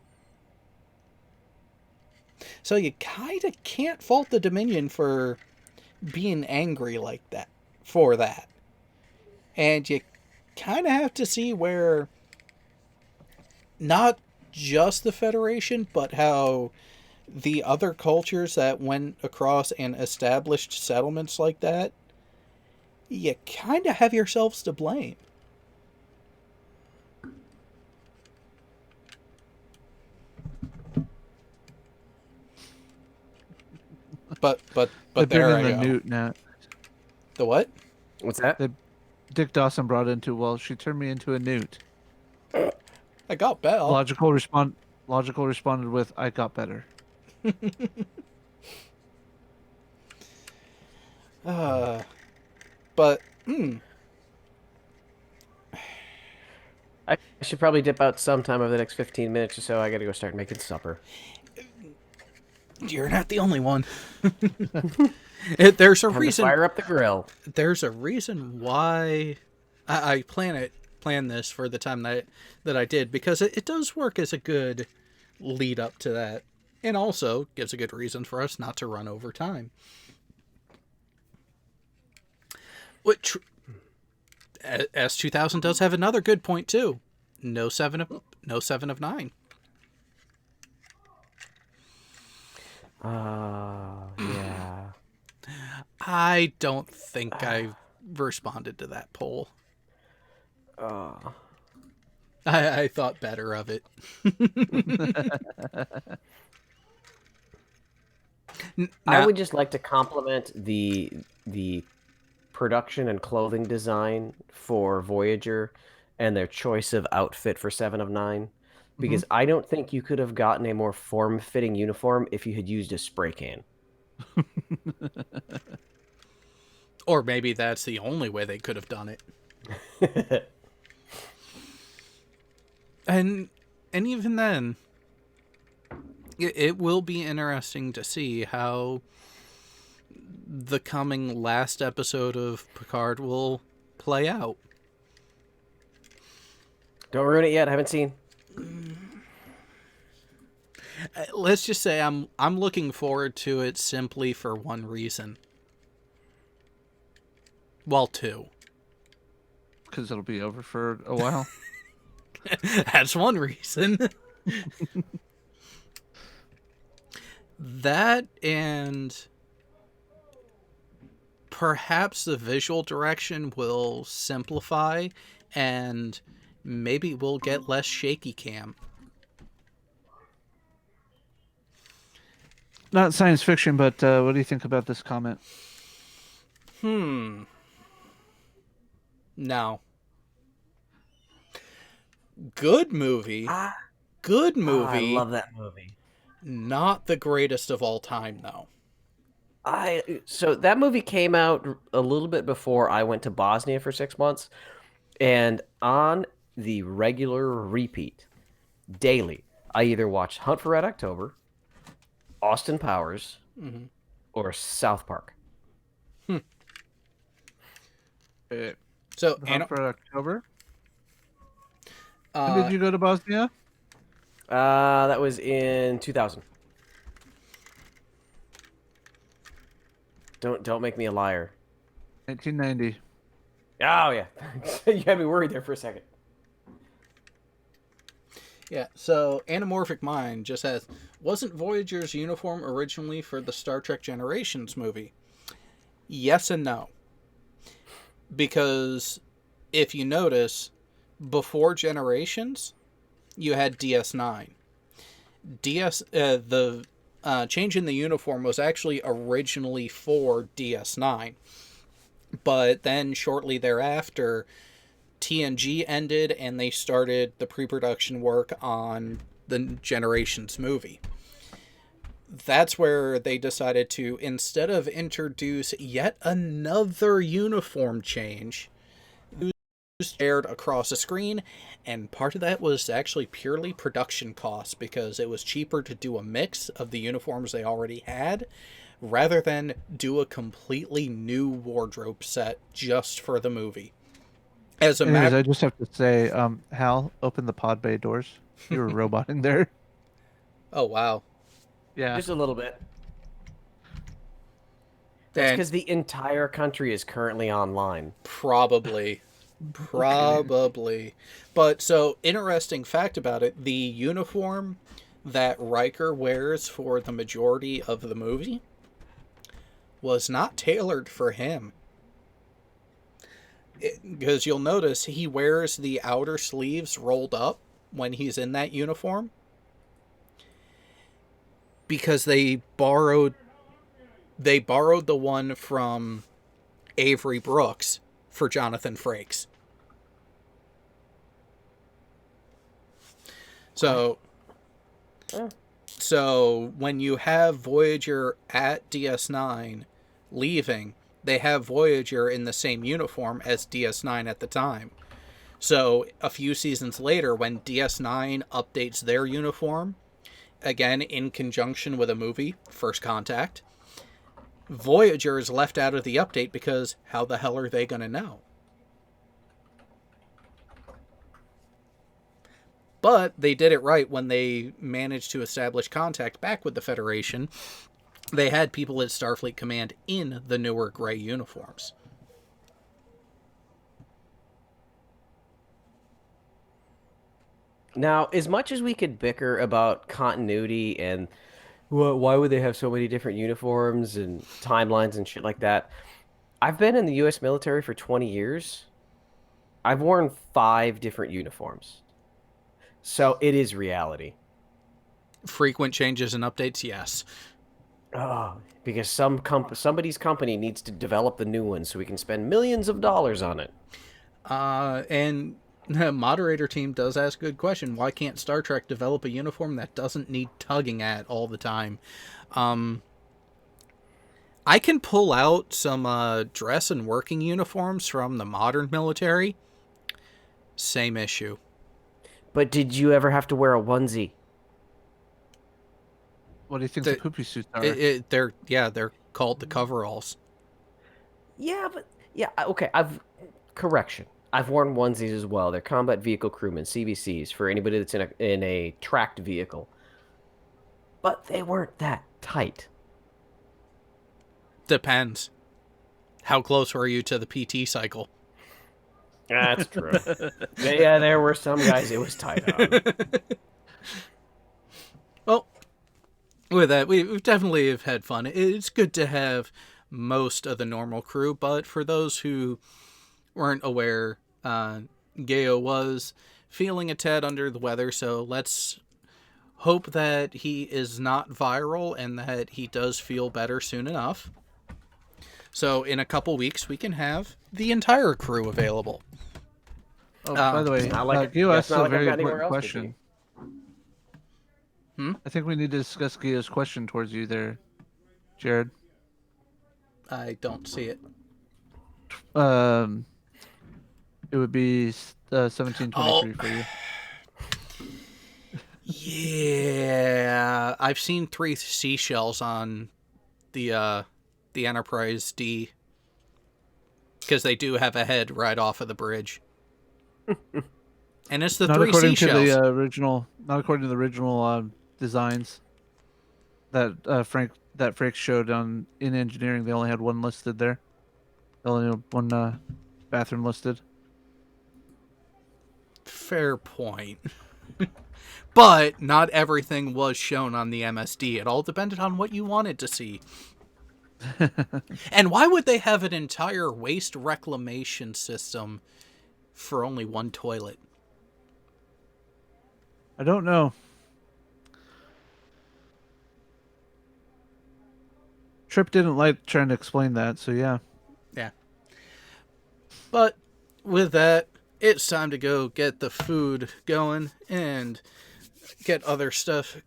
So you kind of can't fault the Dominion for being angry like that, for that. And you kind of have to see where not just the Federation, but how the other cultures that went across and established settlements like that, you kind of have yourselves to blame. But They there bring I in the go. newt now. The what? What's that? Dick Dawson brought into, well, she turned me into a newt. I got Bell. Logical responded with, I got better. But I should probably dip out sometime over the next 15 minutes or so. I gotta go start making supper. you're not the only one. There's a Time to reason. fire up the grill. There's a reason why I plan this for the time that I did, because it does work as a good lead up to that, and also gives a good reason for us not to run over time. Which S2000 does have another good point too. No 7 of 9. Yeah. I don't think I responded to that poll. I thought better of it. I would just like to compliment the production and clothing design for Voyager and their choice of outfit for 7 of 9, because I don't think you could have gotten a more form-fitting uniform if you had used a spray can. Or maybe that's the only way they could have done it. And even then, it will be interesting to see how the coming last episode of Picard will play out. Don't ruin it yet. I haven't seen. Let's just say I'm looking forward to it simply for one reason. Well, two. Because it'll be over for a while. That's one reason. That, and perhaps the visual direction will simplify, and maybe we'll get less shaky cam. Not science fiction, but what do you think about this comment? Now, good movie. Good movie. I love that movie. Not the greatest of all time, though. So that movie came out a little bit before I went to Bosnia for 6 months, and on the regular repeat, daily, I either watched Hunt for Red October, Austin Powers, or South Park. So, Hunt for October? uh, When did you go to Bosnia? That was in 2000. Don't make me a liar. 1990. Oh yeah, you had me worried there for a second. yeah, so Anamorphic Mind just says, wasn't Voyager's uniform originally for the Star Trek Generations movie? Yes and no. Because if you notice, before Generations, you had DS9. The change in the uniform was actually originally for DS9. But then shortly thereafter, TNG ended and they started the pre-production work on the Generations movie. That's where they decided to, instead of introduce yet another uniform change, shared across a screen, and part of that was actually purely production costs, because it was cheaper to do a mix of the uniforms they already had rather than do a completely new wardrobe set just for the movie. As a Anyways, matter, I just have to say, Hal, open the pod bay doors. You were roboting there. oh wow, Yeah. Just a little bit. That's and because the entire country is currently online. probably. Probably. But so, interesting fact about it, the uniform that Riker wears for the majority of the movie was not tailored for him. Because you'll notice he wears the outer sleeves rolled up when he's in that uniform. Because they borrowed the one from Avery Brooks for Jonathan Frakes. So when you have Voyager at DS9 leaving, they have Voyager in the same uniform as DS9 at the time. So a few seasons later, when DS9 updates their uniform, again in conjunction with a movie, First Contact, Voyager is left out of the update because how the hell are they going to know? But they did it right when they managed to establish contact back with the Federation. They had people at Starfleet Command in the newer gray uniforms. Now, as much as we could bicker about continuity and why would they have so many different uniforms and timelines and shit like that, I've been in the U.S. military for 20 years. I've worn 5 different uniforms. So it is reality. Frequent changes and updates, yes. Oh, because somebody's company needs to develop the new one so we can spend millions of dollars on it. And the moderator team does ask a good question. Why can't Star Trek develop a uniform that doesn't need tugging at all the time? I can pull out some dress and working uniforms from the modern military. Same issue. But did you ever have to wear a onesie? What do you think the poopy suits are? They're called the coveralls. Yeah, okay. Correction. I've worn onesies as well. They're combat vehicle crewmen, CVCs, for anybody that's in a tracked vehicle. But they weren't that tight. Depends. How close were you to the PT cycle? That's true. Yeah, there were some guys it was tight on. Well, with that, we've definitely have had fun. It's good to have most of the normal crew, but for those who weren't aware, Gaio was feeling a tad under the weather, so let's hope that he is not viral and that he does feel better soon enough. So in a couple weeks, we can have the entire crew available. Oh, by the way, Gio asked a very important question. I think we need to discuss Gio's question towards you there, Jared. I don't see it. It would be 1723 for you. Yeah, I've seen 3 seashells on the Enterprise D because they do have a head right off of the bridge. And it's the not 3 according seashells. To the original, not according to the original designs that Frank showed in engineering. They only had 1 listed there. They only had 1 bathroom listed. Fair point. But not everything was shown on the MSD. It all depended on what you wanted to see. And why would they have an entire waste reclamation system for only 1 toilet? I don't know. Trip didn't like trying to explain that, so yeah. Yeah. But with that, it's time to go get the food going and get other stuff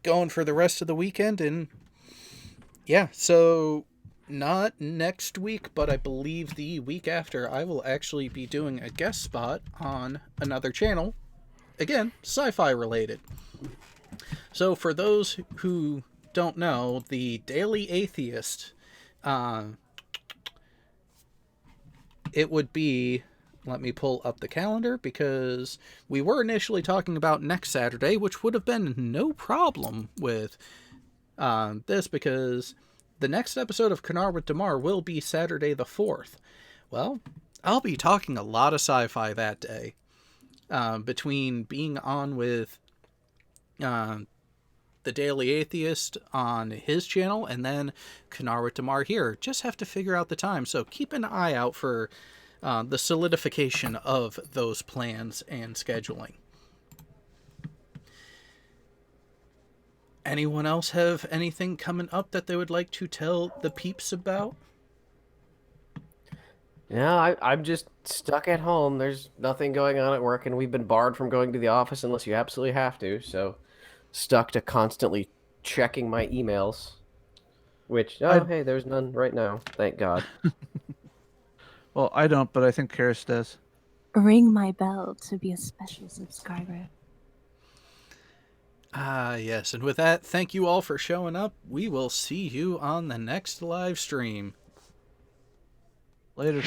going for the rest of the weekend. And yeah, so not next week, but I believe the week after, I will actually be doing a guest spot on another channel. Again, sci-fi related. So for those who don't know, the Daily Atheist, it would be let me pull up the calendar, because we were initially talking about next Saturday, which would have been no problem with this, because the next episode of Kanar with Damar will be Saturday the 4th. Well, I'll be talking a lot of sci-fi that day. Between being on with the Daily Atheist on his channel, and then Kanar with Damar here. Just have to figure out the time, so keep an eye out for the solidification of those plans and scheduling. Anyone else have anything coming up that they would like to tell the peeps about? Yeah, I'm just stuck at home. There's nothing going on at work, and we've been barred from going to the office unless you absolutely have to. So, stuck to constantly checking my emails. Which, hey, there's none right now. Thank God. Well, I don't, but I think Karis does. Ring my bell to be a special subscriber. Yes, and with that, thank you all for showing up. We will see you on the next live stream. Later.